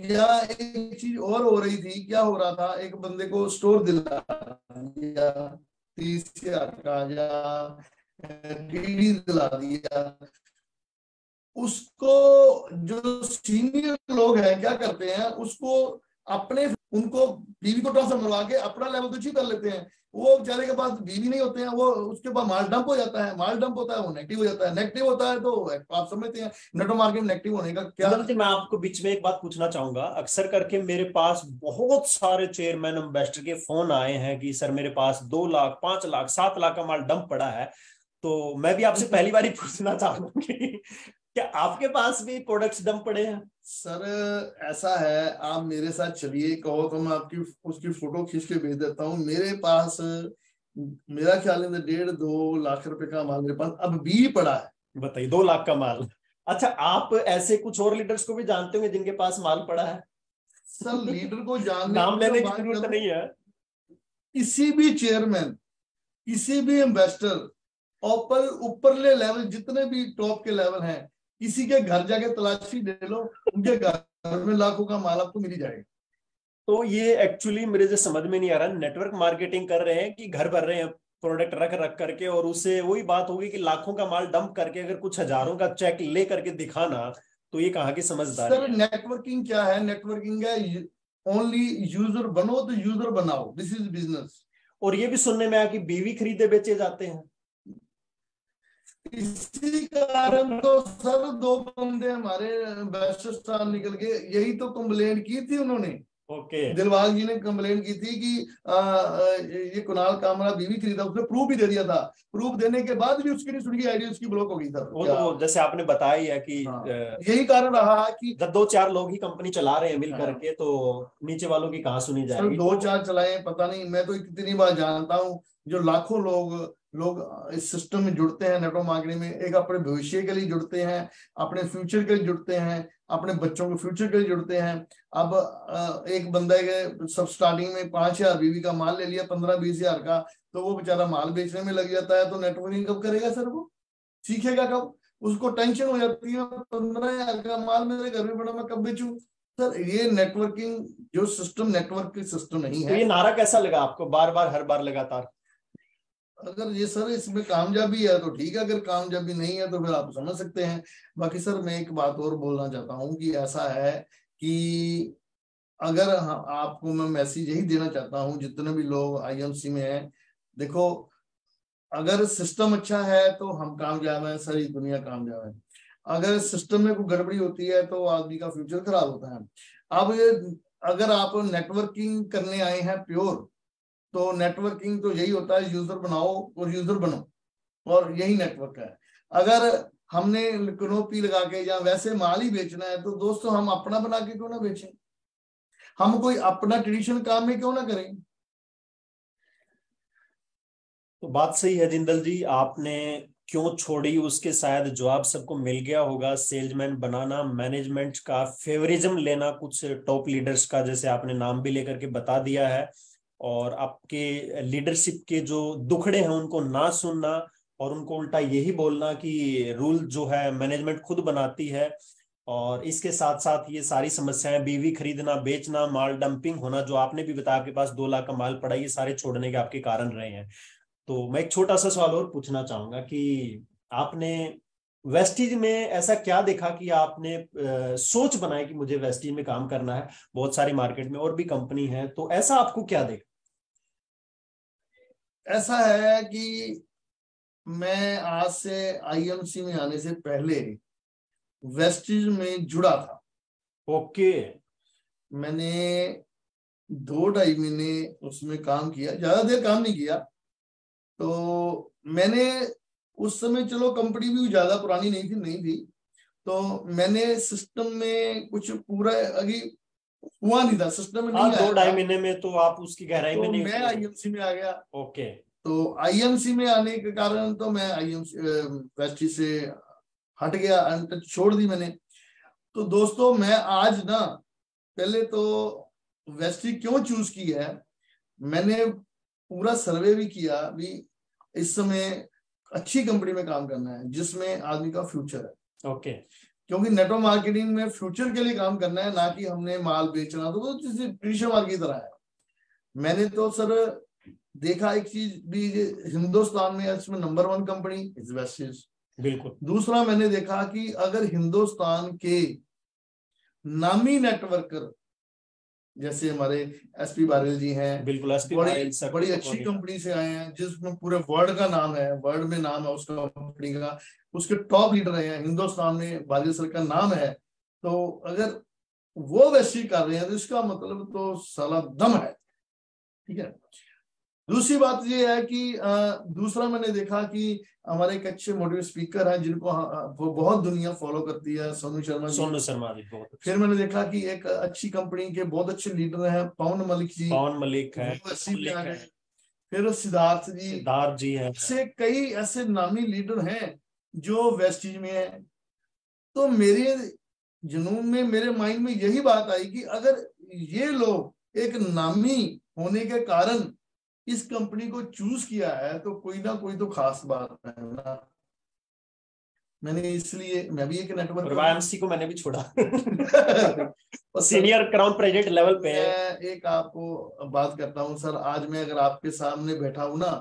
या एक चीज और हो रही थी, क्या हो रहा था, एक बंदे को स्टोर दिला दिया 30,000 का, या टीडी दिला दिया, उसको जो सीनियर लोग हैं क्या करते हैं, उसको अपने उनको बीवी को ट्रांसफर मरवा के अपना लेवल तो अचीव कर लेते हैं। वो बेचारे के पास बीवी नहीं होते हैं, वो उसके बाद माल डंप हो जाता है, माल डंप होता है वो नेगेटिव हो जाता है, नेगेटिव होता है तो आप समझते हैं नेटवर्क मार्केट में नेगेटिव होने का क्या। मैं आपको बीच में एक बात पूछना चाहूंगा। अक्सर करके मेरे पास बहुत सारे चेयरमैन इन्वेस्टर के फोन आए हैं कि सर मेरे पास 2 लाख 5 लाख 7 लाख का माल डंप पड़ा है। तो मैं भी आपसे पहली बार ही पूछना चाहूंगा कि क्या आपके पास भी प्रोडक्ट्स डंप पड़े हैं? सर ऐसा है, आप मेरे साथ चलिए, कहो तो मैं आपकी उसकी फोटो खींच के भेज देता हूँ। मेरे पास मेरा ख्याल है 1.5-2 लाख रुपए का माल मेरे पास अब भी पड़ा है। बताइए, 2 लाख का माल? अच्छा, आप ऐसे कुछ और लीडर्स को भी जानते होंगे जिनके पास माल पड़ा है? सर लीडर को जानने नाम की तो लेने की बात जरूरत करो, नहीं है। किसी भी चेयरमैन, किसी भी इन्वेस्टर, ऊपर ऊपरले लेवल जितने भी टॉप के लेवल हैं, किसी के घर जाके तलाशी ले लो, उनके घर में लाखों का माल आपको मिल ही जाएगा। तो ये एक्चुअली मेरे जो समझ में नहीं आ रहा, नेटवर्क मार्केटिंग कर रहे हैं कि घर भर रहे हैं प्रोडक्ट रख रख करके, और उससे वही बात होगी कि लाखों का माल डंप करके अगर कुछ हजारों का चेक ले करके दिखाना, तो ये कहाँ की समझदारी सर है? नेटवर्किंग क्या है? नेटवर्किंग है ओनली यूजर बनो तो यूजर बनाओ, दिस इज बिजनेस। और ये भी सुनने में आया कि बीवी खरीदे बेचे जाते हैं। इसी कारण तो सर 2 बंदे हमारे बेस्ट स्टार निकल के यही तो कंप्लेंट की थी उन्होंने। ओके। दिलबाग जी ने कंप्लेंट की थी कि ये कुणाल कामरा बीवी खरीदा, उसने प्रूफ भी दे दिया था, प्रूफ देने के बाद भी उसकी नहीं सुनी, आईडी उसकी ब्लॉक हो गई था। वो तो जैसे आपने बताया ही है कि हाँ, यही कारण रहा कि जब 2-4 लोग ही कंपनी चला रहे हैं मिल हाँ, करके, तो नीचे वालों की कहाँ सुनी सर जाएगी? दो तो चार चलाए पता नहीं, मैं तो कितनी बार जानता हूँ जो लाखों लोग लोग इस सिस्टम में जुड़ते हैं नेटवर्क मार्केटिंग में, एक अपने भविष्य के लिए जुड़ते हैं, अपने फ्यूचर के लिए जुड़ते हैं, अपने बच्चों के फ्यूचर के लिए जुड़ते हैं। अब एक बंदा के सब स्टार्टिंग में 5,000 बीवी का माल ले लिया 15-20 हजार का, तो वो बेचारा माल बेचने में लग जाता है, तो नेटवर्किंग कब करेगा सर? वो सीखेगा कब? उसको टेंशन हो जाती है 15,000 का माल मेरे घर में बड़ा, मैं कब बेचूं? सर ये नेटवर्किंग जो सिस्टम नेटवर्क की सिस्टम नहीं तो है। ये नारा कैसा लगा आपको, बार बार हर बार लगातार? अगर ये सर इसमें कामयाबी है तो ठीक है, अगर कामयाबी नहीं है तो फिर आप समझ सकते हैं। बाकी सर मैं एक बात और बोलना चाहता हूँ कि ऐसा है कि अगर आपको मैं मैसेज यही देना चाहता हूँ जितने भी लोग आईएमसी में हैं, देखो अगर सिस्टम अच्छा है तो हम कामयाब है, सारी दुनिया कामयाब है। अगर सिस्टम में कोई गड़बड़ी होती है तो आदमी का फ्यूचर खराब होता है। अब ये अगर आप नेटवर्किंग करने आए हैं प्योर, तो नेटवर्किंग तो यही होता है, यूजर बनाओ और यूजर बनो, और यही नेटवर्क है। अगर हमने कनोपी लगा के या वैसे माल ही बेचना है तो दोस्तों हम अपना बना के क्यों ना बेचें, हम कोई अपना ट्रेडिशनल काम में क्यों ना करें। तो बात सही है जिंदल जी, आपने क्यों छोड़ी उसके शायद जवाब सबको मिल गया होगा। सेल्समैन बनाना, मैनेजमेंट का फेवरिज्म लेना कुछ टॉप लीडर्स का, जैसे आपने नाम भी लेकर के बता दिया है, और आपके लीडरशिप के जो दुखड़े हैं उनको ना सुनना, और उनको उल्टा यही बोलना कि रूल जो है मैनेजमेंट खुद बनाती है। और इसके साथ साथ ये सारी समस्याएं, बीवी खरीदना, बेचना, माल डंपिंग होना, जो आपने भी बताया आपके पास 2 लाख का माल पड़ा, ये सारे छोड़ने के आपके कारण रहे हैं। तो मैं एक छोटा सा सवाल और पूछना चाहूंगा कि आपने वेस्टीज में ऐसा क्या देखा कि आपने सोच बनाई कि मुझे वेस्टीज में काम करना है? बहुत सारी मार्केट में और भी कंपनी है, तो ऐसा आपको क्या देखा? ऐसा है कि मैं आज से आईएमसी में आने से पहले वेस्टीज में जुड़ा था। ओके। मैंने 2-2.5 महीने उसमें काम किया, ज्यादा देर काम नहीं किया। तो मैंने उस समय, चलो कंपनी भी ज्यादा पुरानी नहीं थी, तो मैंने सिस्टम में कुछ पूरा अभी हुआ नहीं था, सिस्टम में हाँ, नहीं दो आया ढाई था, महीने में तो आप उसकी गहराई में तो नहीं मैं उतरे। आईएमसी में आ गया। ओके। तो आईएमसी में आने के कारण तो मैं आईएमसी वेस्टी से हट गया, अनटच छोड़ दी मैंने। तो दोस्तों मैं आज ना, पहले तो वेस्टी क्यों चूज की है, मैंने पूरा सर्वे भी किया भी। इस समय अच्छी कंपनी में काम करना है जिसमें आदमी का फ्यूचर है। ओके। क्योंकि नेटवर्क मार्केटिंग में फ्यूचर के लिए काम करना है, ना कि हमने माल बेचना, तो ट्रेडिशनल मार्केट की तरह है। मैंने तो सर देखा एक चीज भी, हिंदुस्तान में इसमें नंबर 1 कंपनी इज वेस्टीज। बिल्कुल। दूसरा मैंने देखा कि अगर हिंदुस्तान के नामी नेटवर्कर जैसे हमारे एसपी बारेल जी हैं, बिल्कुल एसपी बारेल सर बड़ी अच्छी कंपनी से आए हैं, जिसमें पूरे वर्ल्ड का नाम है, वर्ल्ड में नाम है उस कंपनी का, उसके टॉप लीडर हैं, हिंदुस्तान में बारेल सर का नाम है। तो अगर वो वैसे ही कर रहे हैं तो इसका मतलब तो साला दम है, ठीक है। दूसरी बात ये है कि दूसरा मैंने देखा कि हमारे एक अच्छे मोटिवेट स्पीकर हैं जिनको वो बहुत दुनिया फॉलो करती है, सोनू शर्मा जी। सोनू शर्मा जी बहुत। फिर मैंने देखा कि एक अच्छी कंपनी के बहुत अच्छे लीडर हैं, पवन मलिक जी, पवन मलिक है, फिर सिद्धार्थ जी है, से कई ऐसे नामी लीडर हैं जो वेस्टीज में है। तो मेरे जुनून में, मेरे माइंड में यही बात आई कि अगर ये लोग एक नामी होने के कारण इस कंपनी को चूज किया है तो कोई ना कोई तो खास बात है ना। मैंने इसलिए मैं भी एक नेटवर्क YMC को मैंने भी छोड़ा सीनियर क्राउन प्रेसिडेंट लेवल पे। मैं एक आपको बात करता हूँ सर, आज मैं अगर आपके सामने बैठा हूं ना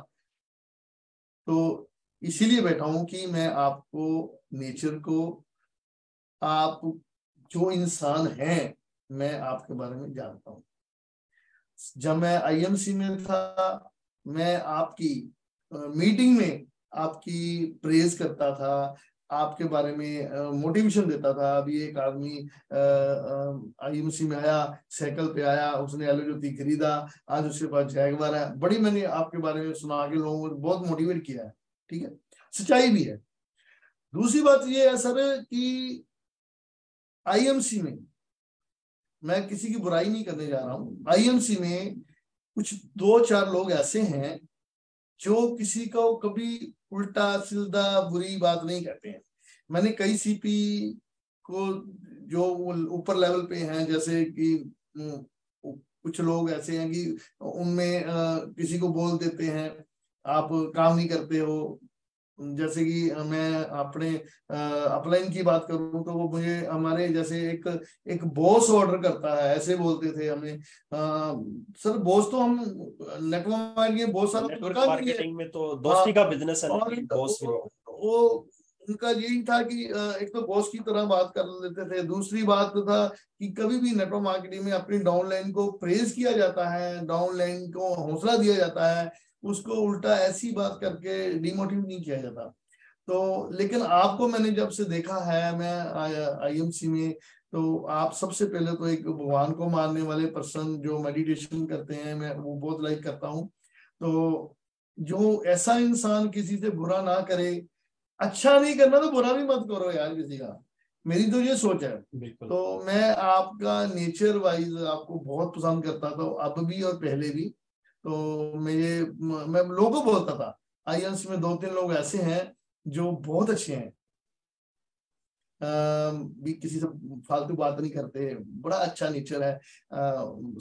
तो इसीलिए बैठा हूं कि मैं आपको, नेचर को, आप जो इंसान हैं, मैं आपके बारे में जानता हूं। जब मैं IMC में था, मैं आपकी मीटिंग में आपकी प्रेज करता था, आपके बारे में मोटिवेशन देता था। अभी एक आदमी IMC में आया, साइकिल पे आया, उसने एलो ज्योति खरीदा, आज उसके पास जैगवार है। बड़ी मैंने आपके बारे में सुना के लोगों को बहुत मोटिवेट किया है, ठीक है, सच्चाई भी है। दूसरी बात ये है सर कि IMC में मैं किसी की बुराई नहीं करने जा रहा हूं, IMC में कुछ 2-4 लोग ऐसे हैं जो किसी को कभी उल्टा सीधा बुरी बात नहीं कहते हैं। मैंने कई CP को जो ऊपर लेवल पे हैं, जैसे कि कुछ लोग ऐसे हैं कि उनमें किसी को बोल देते हैं आप काम नहीं करते हो। जैसे कि मैं अपने अपलाइन की बात करूं तो वो मुझे, हमारे जैसे एक बॉस ऑर्डर करता है, ऐसे बोलते थे हमें सर बॉस तो हम नेटवर्क के बहुत सारा मार्केटिंग में तो दोस्ती का बिजनेस है और बॉस। वो उनका यही था कि एक तो बॉस की तरह बात कर लेते थे, दूसरी बात था कि कभी भी नेटवर्क मार्केटिंग में अपनी डाउनलाइन को प्रेज किया जाता है, डाउनलाइन को हौसला दिया जाता है, उसको उल्टा ऐसी बात करके डिमोटिवेट नहीं किया जाता। तो लेकिन आपको मैंने जब से देखा है मैं IMC में, तो आप सबसे पहले तो एक भगवान को मानने वाले पर्सन जो मेडिटेशन करते हैं, मैं वो बहुत लाइक करता हूँ। तो जो ऐसा इंसान किसी से बुरा ना करे, अच्छा नहीं करना तो बुरा भी मत करो यार किसी का, मेरी तो ये सोच है। तो मैं आपका नेचर वाइज आपको बहुत पसंद करता था, अब भी और पहले भी। तो मैं लोगों को बोलता था IMC में 2-3 लोग ऐसे हैं जो बहुत अच्छे हैं, भी किसी से फालतू बात नहीं करते, बड़ा अच्छा नेचर है,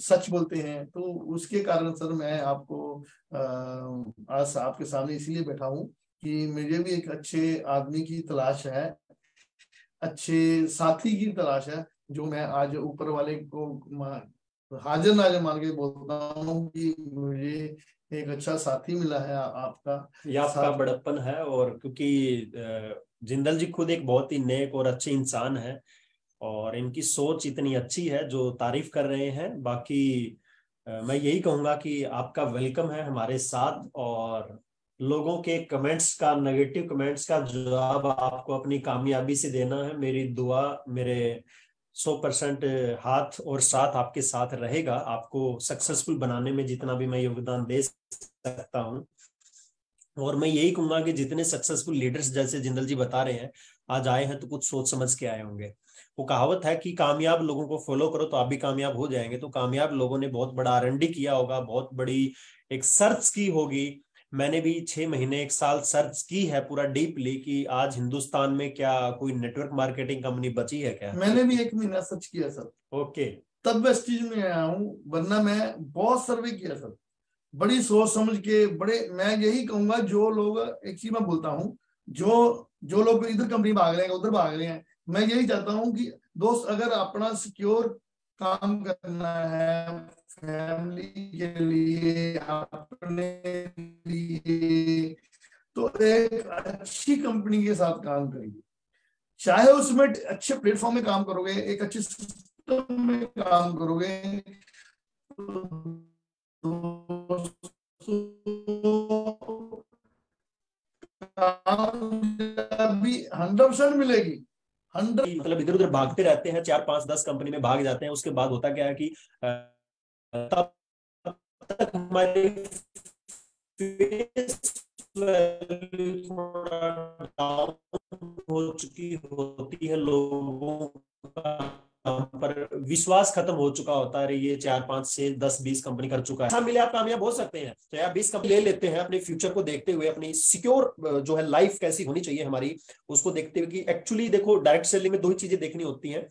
सच बोलते हैं। तो उसके कारण सर मैं आपको आज आपके सामने इसीलिए बैठा हूं कि मुझे भी एक अच्छे आदमी की तलाश है, अच्छे साथी की तलाश है, जो मैं आज ऊपर वाले को हाजिर नाजिर मान के बोलता हूँ कि मुझे एक अच्छा साथी मिला है आपका। ये आपका बड़प्पन है, और क्योंकि जिंदल जी खुद एक बहुत ही नेक और अच्छे इंसान है और इनकी सोच इतनी अच्छी है जो तारीफ कर रहे हैं। बाकी मैं यही कहूंगा कि आपका वेलकम है हमारे साथ, और लोगों के कमेंट्स का, नेगेटिव कमेंट्स का जवाब आपको अपनी कामयाबी से देना है। मेरी दुआ, मेरे 100% हाथ और साथ आपके साथ रहेगा, आपको सक्सेसफुल बनाने में जितना भी मैं योगदान दे सकता हूँ। और मैं यही कहूंगा कि जितने सक्सेसफुल लीडर्स जैसे जिंदल जी बता रहे हैं आज आए हैं, तो कुछ सोच समझ के आए होंगे। वो कहावत है कि कामयाब लोगों को फॉलो करो तो आप भी कामयाब हो जाएंगे। तो कामयाब लोगों ने बहुत बड़ा R&D किया होगा, बहुत बड़ी एक सर्च की होगी। मैंने भी 6 महीने 1 साल सर्च की है पूरा डीपली कि आज हिंदुस्तान में क्या कोई नेटवर्क मार्केटिंग कंपनी बची है क्या। मैंने भी 1 महीना सर्च किया सर, ओके, तब वेस्टीज में आया हूँ, वरना मैं बहुत सर्वे किया सर, बड़ी सोच समझ के। बड़े मैं यही कहूंगा, जो लोग, एक चीज मैं बोलता हूँ, जो लोग इधर कंपनी भाग रहे हैं, उधर भाग रहे हैं, मैं यही चाहता हूँ कि दोस्त अगर अपना सिक्योर काम करना है फैमिली के लिए, अपने लिए, तो एक अच्छी कंपनी के साथ काम करिए। चाहे उसमें अच्छे प्लेटफॉर्म में काम करोगे, एक अच्छे सिस्टम में काम करोगे, अभी 100% मिलेगी। 100 मतलब इधर उधर भागते रहते हैं, 4 5 10 कंपनी में भाग जाते हैं, उसके बाद होता क्या है कि तब तक हमारी फेस वैल्यू थोड़ा डाउन हो चुकी होती है, लोगों का हम पर विश्वास खत्म हो चुका होता है। ये 4 5 6 10 20 कंपनी कर चुका है, अच्छा मिले आप कामयाब हो सकते हैं, तो आप 20 कंपनी ले लेते हैं अपने फ्यूचर को देखते हुए, अपनी सिक्योर जो है लाइफ कैसी होनी चाहिए हमारी, उसको देखते हुए कि एक्चुअली देखो डायरेक्ट सेलिंग में 2 ही चीजें देखनी होती हैं।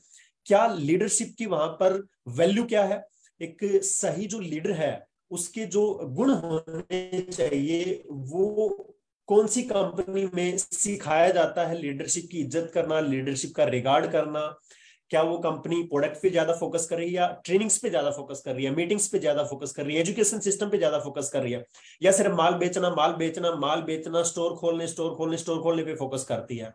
क्या लीडरशिप की वहां पर वैल्यू क्या है, एक सही जो लीडर है उसके जो गुण होने चाहिए, वो कौन सी कंपनी में सिखाया जाता है, लीडरशिप की इज्जत करना, लीडरशिप का रिगार्ड करना। क्या वो कंपनी प्रोडक्ट पे ज्यादा फोकस कर रही है, या ट्रेनिंग्स पे ज्यादा फोकस कर रही है, मीटिंग्स पे ज्यादा फोकस कर रही है, एजुकेशन सिस्टम पे ज्यादा फोकस कर रही है, या सिर्फ माल बेचना माल बेचना माल बेचना, स्टोर खोलने स्टोर खोलने स्टोर खोलने पे फोकस करती है।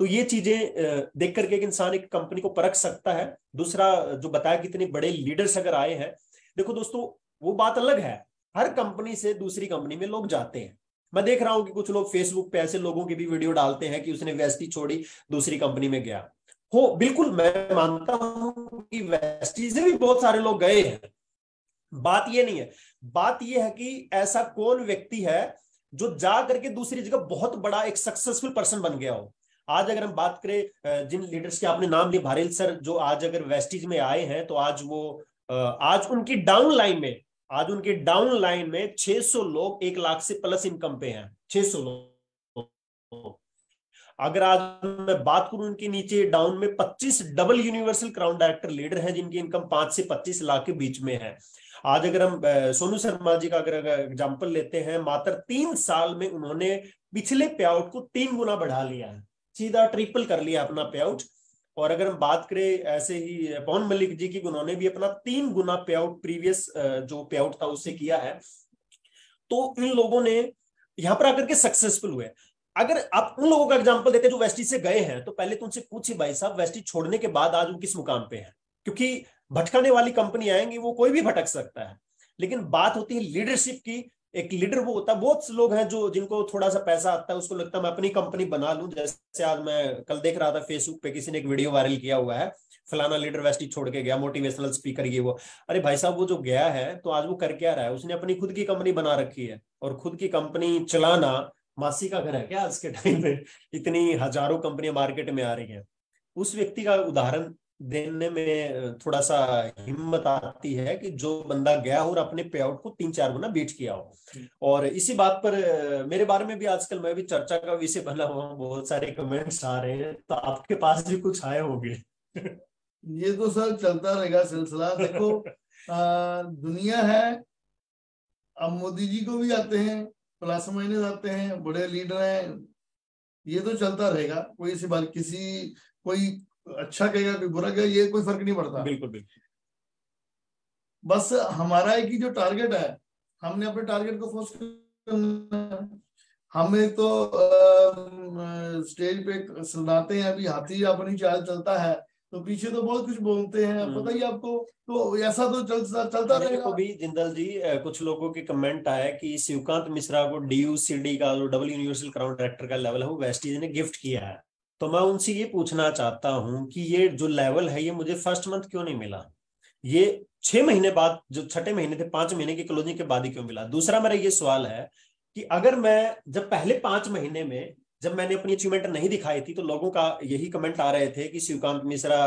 तो ये चीजें देख करके एक इंसान एक कंपनी को परख सकता है। दूसरा जो बताया कितने बड़े लीडर्स अगर आए हैं, देखो दोस्तों वो बात अलग है, हर कंपनी से दूसरी कंपनी में लोग जाते हैं। मैं देख रहा हूं कि कुछ लोग फेसबुक पे ऐसे लोगों की भी वीडियो डालते हैं कि उसने वेस्टी छोड़ी दूसरी कंपनी में गया। हो बिल्कुल मैं मानता हूं कि वेस्टी से भी बहुत सारे लोग गए हैं, बात ये नहीं है। बात ये है कि ऐसा कौन व्यक्ति है जो जा करके दूसरी जगह बहुत बड़ा एक सक्सेसफुल पर्सन बन गया हो। आज अगर हम बात करें जिन लीडर्स के आपने नाम लिए, भारेल सर जो आज अगर वेस्टीज में आए हैं, तो आज वो आज उनकी डाउन लाइन में, आज उनके डाउन लाइन में 600 लोग 1 लाख से प्लस इनकम पे हैं, 600 लोग। अगर आज मैं बात करूं उनके नीचे डाउन में 25 double universal crown director leader हैं जिनकी इनकम 5 से 25 लाख के बीच में है। आज अगर हम सोनू शर्मा जी का अगर एग्जांपल लेते हैं, मात्र 3 साल में उन्होंने पिछले पे आउट को 3 गुना बढ़ा लिया है, सीधा ट्रिपल कर लिया अपना पे आउट। और अगर हम बात करें ऐसे ही पवन मलिक जी की, उन्होंने भी अपना 3 गुना पे आउट प्रीवियस जो पे आउट था उससे किया है। तो इन लोगों ने यहां पर आकर के सक्सेसफुल हुए। अगर आप उन लोगों का एग्जांपल देते हैं जो वेस्टी से गए हैं, तो पहले तो उनसे पूछिए भाई साहब वेस्टी छोड़ने के बाद आज वो किस मुकाम पे है, क्योंकि भटकाने वाली कंपनी आएंगी, वो कोई भी भटक सकता है। लेकिन बात होती है लीडरशिप की। एक लीडर वो होता है, बहुत से लोग हैं जो जिनको थोड़ा सा पैसा आता है, उसको लगता है मैं अपनी कंपनी बना लूं। जैसे आज मैं कल देख रहा था फेसबुक पे किसी ने एक वीडियो वायरल किया हुआ है, फलाना लीडर वेस्टी छोड़ के गया, मोटिवेशनल स्पीकर ये वो। अरे भाई साहब वो जो गया है तो आज वो कर क्या रहा है, उसने अपनी खुद की कंपनी बना रखी है, और खुद की कंपनी चलाना मासी का घर है क्या आज के टाइम में, इतनी हजारों कंपनियां मार्केट में आ रही हैं। उस व्यक्ति का उदाहरण देने में थोड़ा सा हिम्मत आती है कि जो बंदा गया हो और अपने पे आउट को 3 4 गुना बीट किया हो। और इसी बात पर मेरे बारे में भी आजकल मैं भी चर्चा का विषय बना हुआ हूँ, बहुत सारे कमेंट्स आ रहे हैं, तो आपके पास भी कुछ आए होंगे। ये तो सर चलता रहेगा सिलसिला। देखो दुनिया है, अब मोदी जी को भी आते हैं, प्लस माइनस आते हैं, बड़े लीडर हैं, ये तो चलता रहेगा। कोई ऐसी बात, किसी कोई अच्छा कहेगा कोई बुरा कहेगा, ये कोई फर्क नहीं पड़ता। बिल्कुल बिल्कुल। बस हमारा एक ही जो टारगेट है, हमने अपने टारगेट को फोकस करना है। हमें तो स्टेज पे सुनाते हैं अभी हाथी अपनी चाल चलता है, तो पीछे तो बहुत कुछ बोलते हैं, पता ही आपको। तो ऐसा तो चलता मेरे रहेगा। को भी जिंदल जी कुछ लोगों के कमेंट आया कि शिवकांत मिश्रा को DUCD का जो डबल यूनिवर्सल क्राउन डायरेक्टर का लेवल है वो वेस्टीज ने गिफ्ट किया है। तो मैं उनसे ये पूछना चाहता हूं कि ये जो लेवल है ये मुझे फर्स्ट मंथ क्यों नहीं मिला, ये 6 महीने बाद, जो छठे महीने थे 5 महीने की क्लोजिंग के बाद ही क्यों मिला। दूसरा मेरा ये सवाल है कि अगर मैं जब पहले 5 महीने में जब मैंने अपनी अचीवमेंट नहीं दिखाई थी, तो लोगों का यही कमेंट आ रहे थे कि शिवकांत मिश्रा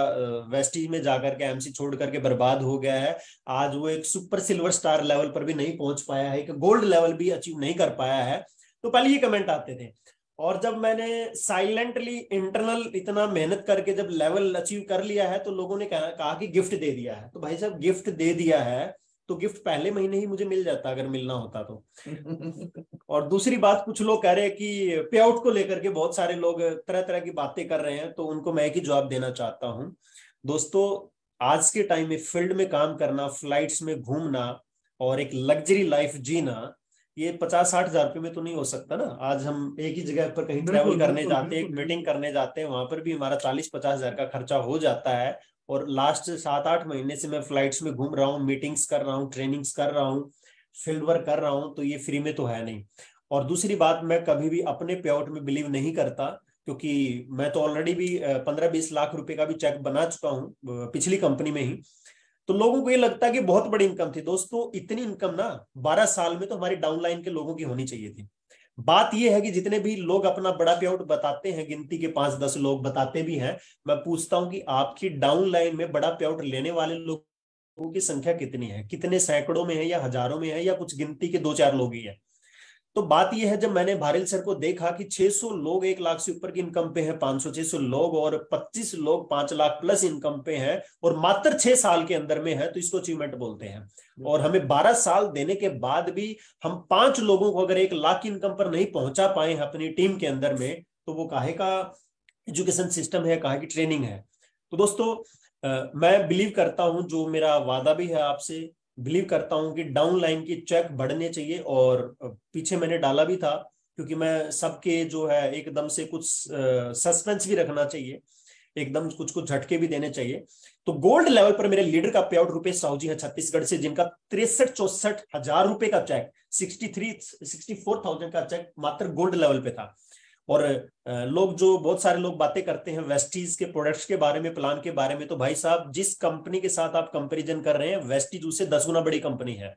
वेस्टीज में जाकर के MC छोड़ करके बर्बाद हो गया है, आज वो एक सुपर सिल्वर स्टार लेवल पर भी नहीं पहुंच पाया है, एक गोल्ड लेवल भी अचीव नहीं कर पाया है। तो पहले ये कमेंट आते थे। और जब मैंने साइलेंटली इंटरनल इतना मेहनत करके जब लेवल अचीव कर लिया है, तो लोगों ने कहा कि गिफ्ट दे दिया है। तो भाई साहब गिफ्ट दे दिया है तो गिफ्ट पहले महीने ही मुझे मिल जाता अगर मिलना होता तो। और दूसरी बात, कुछ लोग कह रहे हैं कि पे आउट को लेकर के बहुत सारे लोग तरह तरह की बातें कर रहे हैं, तो उनको मैं एक ही जवाब देना चाहता हूं। दोस्तों आज के टाइम में फील्ड में काम करना, फ्लाइट्स में घूमना और एक लग्जरी लाइफ जीना, ये 50 60 हजार रुपये में तो नहीं हो सकता ना। आज हम एक ही जगह पर कहीं ट्रैवल करने जाते हैं, एक मीटिंग करने जाते हैं, वहां पर भी हमारा 40 50 हजार का खर्चा हो जाता है। और लास्ट 7-8 महीने से मैं फ्लाइट्स में घूम रहा हूँ, मीटिंग्स कर रहा हूँ, ट्रेनिंग्स कर रहा हूँ, फील्ड वर्क कर रहा हूँ, तो ये फ्री में तो है नहीं। और दूसरी बात, मैं कभी भी अपने पे आउट में बिलीव नहीं करता, क्योंकि मैं तो ऑलरेडी भी 15-20 लाख रुपए का भी चेक बना चुका हूँ पिछली कंपनी में ही। तो लोगों को ये लगता है कि बहुत बड़ी इनकम थी। दोस्तों इतनी इनकम ना 12 साल में तो हमारी डाउनलाइन के लोगों की होनी चाहिए थी। बात यह है कि जितने भी लोग अपना बड़ा पे आउट बताते हैं, गिनती के 5-10 लोग बताते भी हैं, मैं पूछता हूं कि आपकी डाउनलाइन में बड़ा पे आउट लेने वाले लोगों की संख्या कितनी है, कितने सैकड़ों में है या हजारों में है या कुछ गिनती के 2-4 लोग ही है। तो बात यह है, जब मैंने भारेल सर को देखा कि 600 लोग 1 लाख से ऊपर की इनकम पे हैं, 500-600 लोग और 25 लोग 5 लाख प्लस इनकम पे हैं, और मात्र 6 साल के अंदर में है, तो इसको अचीवमेंट बोलते हैं। और हमें 12 साल देने के बाद भी हम 5 लोगों को अगर 1 लाख की इनकम पर नहीं पहुंचा पाए हैं अपनी टीम के अंदर में, तो वो काहे का एजुकेशन सिस्टम है, काहे की ट्रेनिंग है। तो दोस्तों मैं बिलीव करता हूं, जो मेरा वादा भी है आपसे, बिलीव करता हूं कि डाउन लाइन की चेक बढ़ने चाहिए। और पीछे मैंने डाला भी था, क्योंकि मैं सबके जो है एकदम से कुछ सस्पेंस भी रखना चाहिए, एकदम कुछ कुछ झटके भी देने चाहिए। तो गोल्ड लेवल पर मेरे लीडर का पे आउट रुपेश साहू जी है छत्तीसगढ़ से, जिनका 63-64 हजार रुपए का चेक, 64,000 का चेक मात्र गोल्ड लेवल पे था। और लोग जो बहुत सारे लोग बातें करते हैं वेस्टीज के प्रोडक्ट्स के बारे में, प्लान के बारे में, तो भाई साहब जिस कंपनी के साथ आप कंपैरिजन कर रहे हैं, वेस्टीज उससे 10 गुना बड़ी कंपनी है।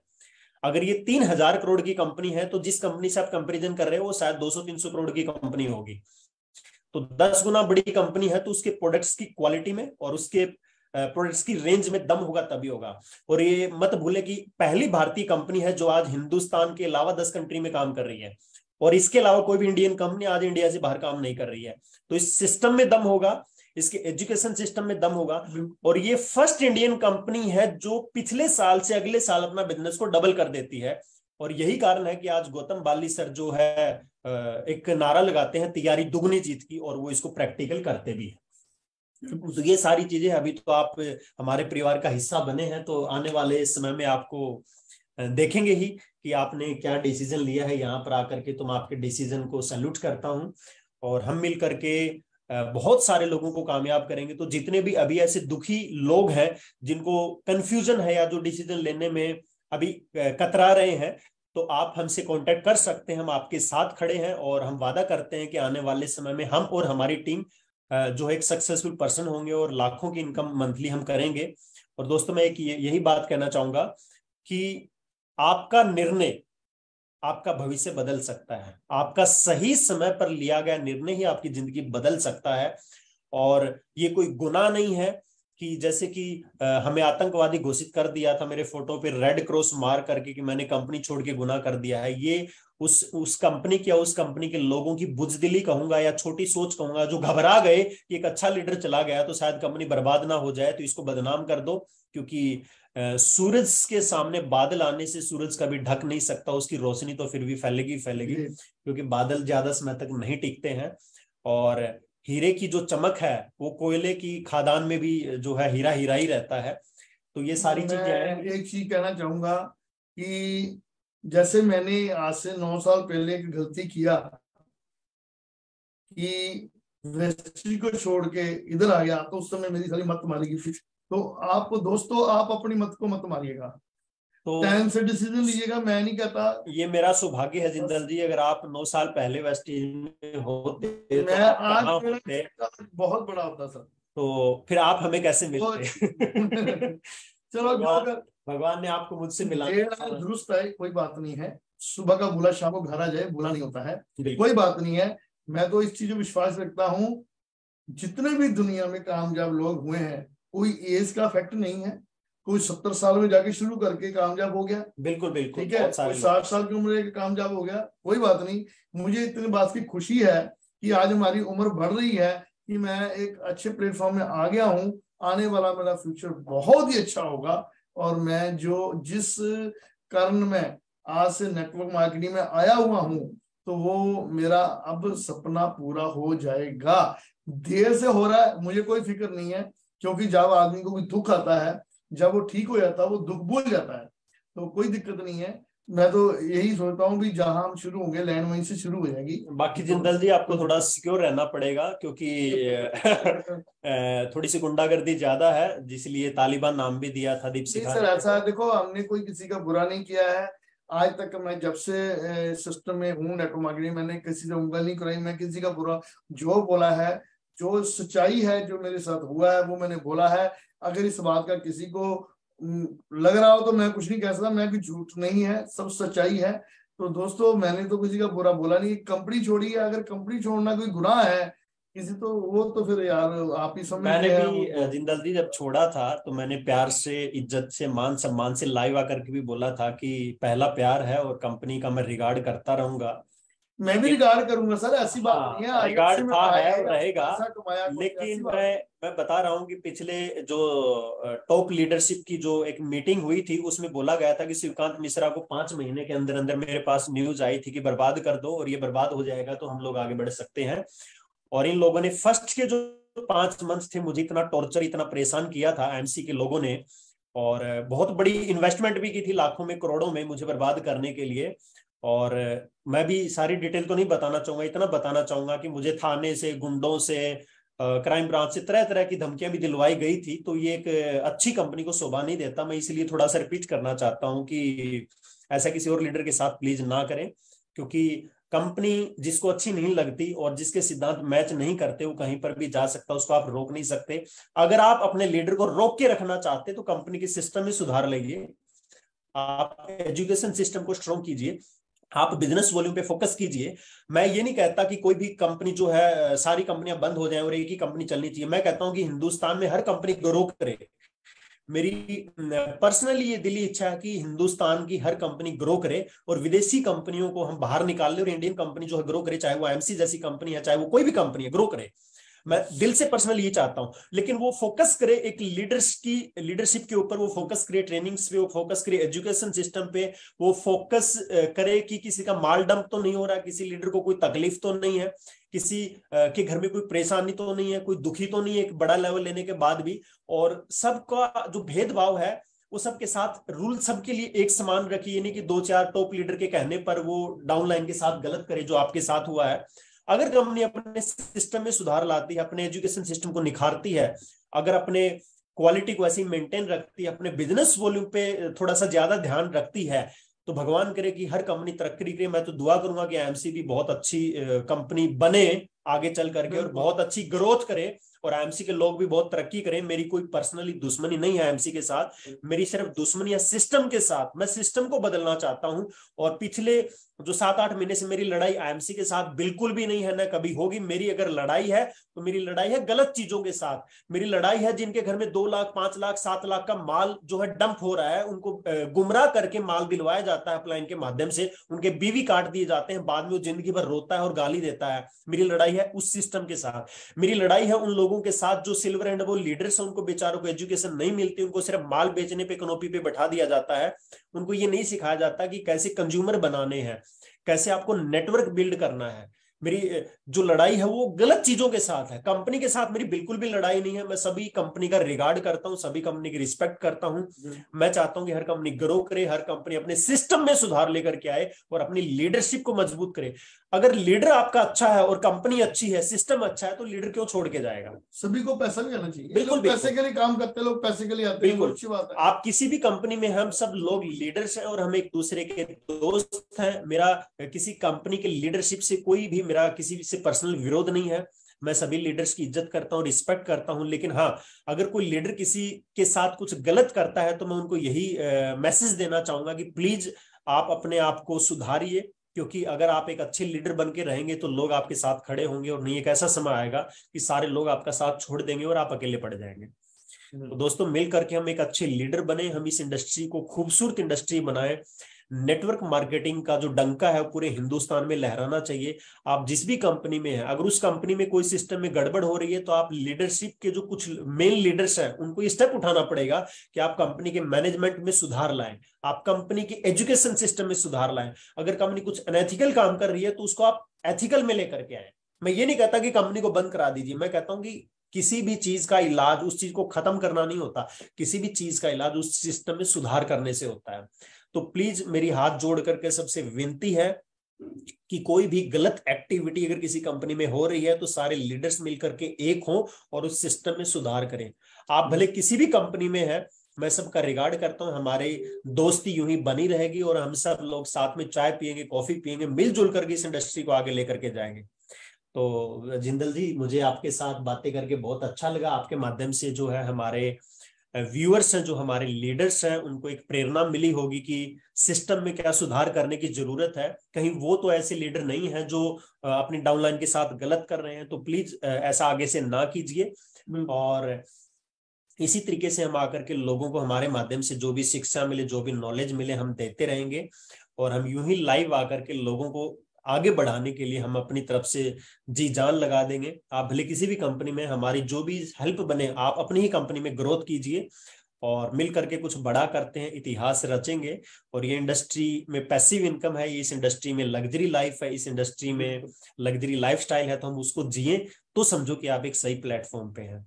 अगर ये 3,000 करोड़ की कंपनी है, तो जिस कंपनी से आप कंपैरिजन कर रहे हैं वो शायद 200-300 करोड़ की कंपनी होगी। तो 10 गुना बड़ी कंपनी है, तो उसके प्रोडक्ट्स की क्वालिटी में और उसके प्रोडक्ट्स की रेंज में दम होगा तभी होगा। और ये मत भूले कि पहली भारतीय कंपनी है जो आज हिंदुस्तान के अलावा 10 कंट्री में काम कर रही है, और इसके अलावा कोई भी इंडियन कंपनी आज इंडिया से बाहर काम नहीं कर रही है। तो इस सिस्टम में दम होगा, इसके एजुकेशन सिस्टम में दम होगा। और ये फर्स्ट इंडियन कंपनी है जो पिछले साल से अगले साल अपना बिजनेस को डबल कर देती है। और यही कारण है कि आज गौतम बाली सर जो है एक नारा लगाते हैं, तैयारी दुगनी जीत की, और वो इसको प्रैक्टिकल करते भी है। तो ये सारी चीजें, अभी तो आप हमारे परिवार का हिस्सा बने हैं, तो आने वाले समय में आपको देखेंगे ही कि आपने क्या डिसीजन लिया है यहाँ पर आकर के। तो मैं आपके डिसीजन को सैल्यूट करता हूँ, और हम मिल करके बहुत सारे लोगों को कामयाब करेंगे। तो जितने भी अभी ऐसे दुखी लोग हैं, जिनको कंफ्यूजन है या जो डिसीजन लेने में अभी कतरा रहे हैं, तो आप हमसे कांटेक्ट कर सकते हैं, हम आपके साथ खड़े हैं। और हम वादा करते हैं कि आने वाले समय में हम और हमारी टीम जो एक सक्सेसफुल पर्सन होंगे और लाखों की इनकम मंथली हम करेंगे। और दोस्तों मैं एक यही बात कहना चाहूंगा कि आपका निर्णय आपका भविष्य बदल सकता है। आपका सही समय पर लिया गया निर्णय ही आपकी जिंदगी बदल सकता है। और ये कोई गुनाह नहीं है कि जैसे कि हमें आतंकवादी घोषित कर दिया था, मेरे फोटो पे रेड क्रॉस मार करके, कि मैंने कंपनी छोड़ के गुनाह कर दिया है। ये उस कंपनी की या उस कंपनी के लोगों की बुजदिली कहूंगा या छोटी सोच कहूंगा, जो घबरा गए कि एक अच्छा लीडर चला गया तो शायद कंपनी बर्बाद ना हो जाए, तो इसको बदनाम कर दो। क्योंकि सूरज के सामने बादल आने से सूरज कभी ढक नहीं सकता, उसकी रोशनी तो फिर भी फैलेगी फैलेगी, क्योंकि बादल ज्यादा समय तक नहीं टिकते हैं। और हीरे की जो चमक है वो कोयले की खादान में भी जो है हीरा हीरा ही रहता है। तो ये सारी चीजें हैं। एक चीज कहना चाहूंगा कि जैसे मैंने आज से 9 साल पहले एक गलती किया कि वेस्टी को छोड़ के इधर आ गया, तो उस समय मेरी सारी मत मारी गई थी। तो आप दोस्तों, आप अपनी मत को मत मारिएगा, तो टाइम से डिसीजन लीजिएगा। मैं नहीं कहता, ये मेरा सौभाग्य है जिंदल जी, अगर आप 9 साल पहले वेस्ट इंडीज में होते मैं तो आप आज कहाँ होते, बहुत बड़ा होता सर। तो फिर आप हमें कैसे मिलते। चलो भगवान ने आपको मुझसे मिला, दुरुस्त है, कोई बात नहीं है। सुबह का बुला शाम को घर आ जाए, बुला नहीं होता है, कोई बात नहीं है। मैं तो इस चीज में विश्वास रखता हूँ, जितने भी दुनिया में कामयाब लोग हुए हैं, कोई एज का फैक्ट नहीं है। कोई 70 साल में जाके शुरू करके कामयाब हो गया, बिल्कुल बिल्कुल, ठीक है। कोई 60 साल की उम्र में कामयाब हो गया, कोई बात नहीं। मुझे इतनी बात की खुशी है कि आज हमारी उम्र बढ़ रही है, कि मैं एक अच्छे प्लेटफॉर्म में आ गया हूँ। आने वाला मेरा फ्यूचर बहुत ही अच्छा होगा। और मैं जिस कारण में आज से नेटवर्क मार्केटिंग में आया हुआ हूँ, तो वो मेरा अब सपना पूरा हो जाएगा। देर से हो रहा है, मुझे कोई फिक्र नहीं है, क्योंकि जब आदमी को कोई दुख आता है, जब वो ठीक हो जाता है, वो दुख भूल जाता है, तो कोई दिक्कत नहीं है। मैं तो यही सोचता हूँ भी जहां हम शुरू होंगे लैंड वहीं से शुरू हो जाएगी। बाकी तो जिंदल जी आपको थोड़ा सिक्योर रहना पड़ेगा, क्योंकि थोड़ी सी गुंडागर्दी ज्यादा है, जिसलिए तालिबान नाम भी दिया था दीप नहीं सिखा सर, ने ऐसा है, तो। देखो हमने कोई किसी का बुरा नहीं किया है। आज तक मैं जब से सिस्टम में हूँ नेटवर्क मार्केटिंग, मैंने किसी से उंगल नहीं कराई, मैं किसी का बुरा, जो बोला है, जो सच्चाई है, जो मेरे साथ हुआ है वो मैंने बोला है। अगर इस बात का किसी को लग रहा हो तो मैं कुछ नहीं कह सकता, मैं भी झूठ नहीं है, सब सच्चाई है। तो दोस्तों मैंने तो किसी का बुरा बोला नहीं, कंपनी छोड़ी है, अगर कंपनी छोड़ना कोई गुनाह है किसी, तो वो तो फिर यार आप ही मैंने समझते हैं वो भी तो। जिंदल जी जब छोड़ा था तो मैंने प्यार से, इज्जत से, मान सम्मान से लाइव आकर के भी बोला था कि पहला प्यार है और कंपनी का मैं रिगार्ड करता रहूंगा। मैं भी लेकिन रिगार्ड करूंगा सर, ऐसी बात नहीं है, हाँ, आईएफसी रिगार्ड में था, है आए और या रहेगा। पैसा कमाया कोई, ऐसी लेकिन बात नहीं। मैं बता रहा हूँ कि पिछले जो टॉप लीडरशिप की जो एक मीटिंग हुई थी, उसमें बोला गया था कि श्रीकांत मिश्रा को 5 महीने के अंदर अंदर, मेरे पास न्यूज आई थी कि बर्बाद कर दो, और ये बर्बाद हो जाएगा तो हम लोग आगे बढ़ सकते हैं। और इन लोगों ने फर्स्ट के जो 5 मंथ थे, मुझे इतना टॉर्चर, इतना परेशान किया था एमसी के लोगों ने, और बहुत बड़ी इन्वेस्टमेंट भी की थी, लाखों में करोड़ों में, मुझे बर्बाद करने के लिए। और मैं भी सारी डिटेल तो नहीं बताना चाहूंगा, इतना बताना चाहूंगा कि मुझे थाने से, गुंडों से, क्राइम ब्रांच से तरह तरह की धमकियां भी दिलवाई गई थी। तो ये एक अच्छी कंपनी को शोभा नहीं देता। मैं इसलिए थोड़ा सा रिपीट करना चाहता हूं कि ऐसा किसी और लीडर के साथ प्लीज ना करें, क्योंकि कंपनी जिसको अच्छी नहीं लगती और जिसके सिद्धांत मैच नहीं करते, वो कहीं पर भी जा सकता है, उसको आप रोक नहीं सकते। अगर आप अपने लीडर को रोक के रखना चाहते तो कंपनी के सिस्टम में सुधार लाइए, आप एजुकेशन सिस्टम को स्ट्रॉन्ग कीजिए, आप बिजनेस वॉल्यूम पे फोकस कीजिए। मैं ये नहीं कहता कि कोई भी कंपनी जो है, सारी कंपनियां बंद हो जाएं और एक ही कंपनी चलनी चाहिए। मैं कहता हूं कि हिंदुस्तान में हर कंपनी ग्रो करे। मेरी पर्सनली ये दिली इच्छा है कि हिंदुस्तान की हर कंपनी ग्रो करे और विदेशी कंपनियों को हम बाहर निकाल ले, और इंडियन कंपनी जो है ग्रो करे, चाहे वो एमसी जैसी कंपनी है, चाहे वो कोई भी कंपनी है, ग्रो करे। मैं दिल से पर्सनली ये चाहता हूं। लेकिन वो फोकस करे एक लीडरशिप के ऊपर, वो फोकस करे ट्रेनिंग्स पे, वो फोकस करे एजुकेशन सिस्टम पे, वो फोकस करे कि किसी का माल डंप तो नहीं हो रहा, किसी लीडर को कोई तकलीफ तो नहीं है, किसी के घर में कोई परेशानी तो नहीं है, कोई दुखी तो नहीं है एक बड़ा लेवल लेने के बाद भी। और सबका जो भेदभाव है वो सबके साथ, रूल सबके लिए एक समान रखिए, नहीं कि 2-4 टॉप लीडर के कहने पर वो डाउन लाइन के साथ गलत करे, जो आपके साथ हुआ है। अगर कंपनी अपने सिस्टम में सुधार लाती है, अपने एजुकेशन सिस्टम को निखारती है, अगर अपने क्वालिटी को ऐसी मेंटेन रखती है, अपने बिजनेस वॉल्यूम पे थोड़ा सा ज्यादा ध्यान रखती है, तो भगवान करे कि हर कंपनी तरक्की करे। मैं तो दुआ करूंगा कि एमसी भी बहुत अच्छी कंपनी बने आगे चल करके, और बिल्कुल। बहुत अच्छी ग्रोथ करे, और एमसी के लोग भी बहुत तरक्की करें। मेरी कोई पर्सनली दुश्मनी नहीं है एमसी के साथ, मेरी सिर्फ दुश्मनी है सिस्टम के साथ। मैं सिस्टम को बदलना चाहता हूं, और पिछले जो 7-8 महीने से मेरी लड़ाई आईएमसी के साथ बिल्कुल भी नहीं है, ना कभी होगी। मेरी अगर लड़ाई है तो मेरी लड़ाई है गलत चीजों के साथ। मेरी लड़ाई है जिनके घर में 2 लाख, 5 लाख, 7 लाख का माल जो है डंप हो रहा है, उनको गुमराह करके माल दिलवाया जाता है अपलाइन के माध्यम से, उनके बीवी काट दिए जाते हैं, बाद में वो जिंदगी भर रोता है और गाली देता है। मेरी लड़ाई है उस सिस्टम के साथ। मेरी लड़ाई है उन लोगों के साथ जो सिल्वर एंड वो लीडर्स हैं, उनको बेचारों को एजुकेशन नहीं मिलती, उनको सिर्फ माल बेचने पे, कनोपी पे बैठा दिया जाता है। उनको ये नहीं सिखाया जाता कि कैसे कंज्यूमर बनाने हैं, कैसे आपको नेटवर्क बिल्ड करना है। मेरी जो लड़ाई है वो गलत चीजों के साथ है, कंपनी के साथ मेरी बिल्कुल भी लड़ाई नहीं है। मैं सभी कंपनी का रिगार्ड करता हूं, सभी कंपनी की रिस्पेक्ट करता हूं। मैं चाहता हूं कि हर कंपनी ग्रो करे, हर कंपनी अपने सिस्टम में सुधार लेकर के आए और अपनी लीडरशिप को मजबूत करे। अगर लीडर आपका अच्छा है और कंपनी अच्छी है, सिस्टम अच्छा है, तो लीडर क्यों छोड़ के जाएगा? सभी को पैसा भी आना चाहिए, बिल्कुल लोग पैसे बिल्कुल के लिए काम करते हैं, लोग पैसे के लिए आते हैं, वो बिल्कुल। अच्छी बात है। आप किसी भी कंपनी में, हम सब लोग लीडर्स हैं और हम एक दूसरे के दोस्त हैं। मेरा किसी कंपनी के लीडरशिप से कोई भी, मेरा किसी से पर्सनल विरोध नहीं है। मैं सभी लीडर्स की इज्जत करता हूं, रिस्पेक्ट करता हूं। लेकिन हाँ, अगर कोई लीडर किसी के साथ कुछ गलत करता है तो मैं उनको यही मैसेज देना चाहूंगा कि प्लीज आप अपने आप को सुधारिए, क्योंकि अगर आप एक अच्छे लीडर बन के रहेंगे तो लोग आपके साथ खड़े होंगे, और नहीं एक ऐसा समय आएगा कि सारे लोग आपका साथ छोड़ देंगे और आप अकेले पड़ जाएंगे। तो दोस्तों, मिल करके हम एक अच्छे लीडर बने, हम इस इंडस्ट्री को खूबसूरत इंडस्ट्री बनाए। नेटवर्क मार्केटिंग का जो डंका है पूरे हिंदुस्तान में लहराना चाहिए। आप जिस भी कंपनी में हैं, अगर उस कंपनी में कोई सिस्टम में गड़बड़ हो रही है तो आप लीडरशिप के जो कुछ मेन लीडर्स हैं उनको स्टेप उठाना पड़ेगा कि आप कंपनी के मैनेजमेंट में सुधार लाएं, आप कंपनी के एजुकेशन सिस्टम में सुधार लाएं। अगर कंपनी कुछ अनएथिकल काम कर रही है तो उसको आप एथिकल में लेकर के आए। मैं ये नहीं कहता कि कंपनी को बंद करा दीजिए, मैं कहता हूं कि किसी भी चीज का इलाज उस चीज को खत्म करना नहीं होता, किसी भी चीज का इलाज उस सिस्टम में सुधार करने से होता है। तो प्लीज मेरी हाथ जोड़ करके सबसे विनती है कि कोई भी गलत एक्टिविटी अगर किसी कंपनी में हो रही है तो सारे लीडर्स मिलकर के एक हों और उस सिस्टम में सुधार करें। आप भले किसी भी कंपनी में है, मैं सबका रिगार्ड करता हूं, हमारी दोस्ती यूं ही बनी रहेगी और हम सब लोग साथ में चाय पियेंगे, कॉफी पियेंगे, मिलजुल करके इस इंडस्ट्री को आगे लेकर के जाएंगे। तो जिंदल जी, मुझे आपके साथ बातें करके बहुत अच्छा लगा। आपके माध्यम से जो है हमारे व्यूअर्स हैं, जो हमारे लीडर्स हैं, उनको एक प्रेरणा मिली होगी कि सिस्टम में क्या सुधार करने की जरूरत है। कहीं वो तो ऐसे लीडर नहीं है जो अपनी डाउनलाइन के साथ गलत कर रहे हैं, तो प्लीज ऐसा आगे से ना कीजिए। और इसी तरीके से हम आकर के लोगों को हमारे माध्यम से जो भी शिक्षा मिले, जो भी नॉलेज मिले, हम देते रहेंगे। और हम यूं ही लाइव आकर के लोगों को आगे बढ़ाने के लिए हम अपनी तरफ से जी जान लगा देंगे। आप भले किसी भी कंपनी में हमारी जो भी हेल्प बने, आप अपनी ही कंपनी में ग्रोथ कीजिए और मिल करके कुछ बड़ा करते हैं, इतिहास रचेंगे। और ये इंडस्ट्री में पैसिव इनकम है, इस इंडस्ट्री में लग्जरी लाइफ है, इस इंडस्ट्री में लग्जरी लाइफस्टाइल है, तो हम उसको जिए तो समझो कि आप एक सही प्लेटफॉर्म पे हैं।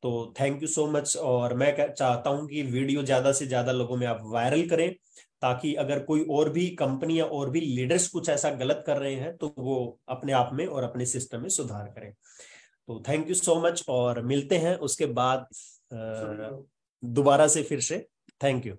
तो थैंक यू सो मच। और मैं चाहता हूं कि वीडियो ज्यादा से ज्यादा लोगों में आप वायरल करें, ताकि अगर कोई और भी कंपनी या और भी लीडर्स कुछ ऐसा गलत कर रहे हैं तो वो अपने आप में और अपने सिस्टम में सुधार करें। तो थैंक यू सो मच और मिलते हैं उसके बाद दोबारा से फिर से। Thank you.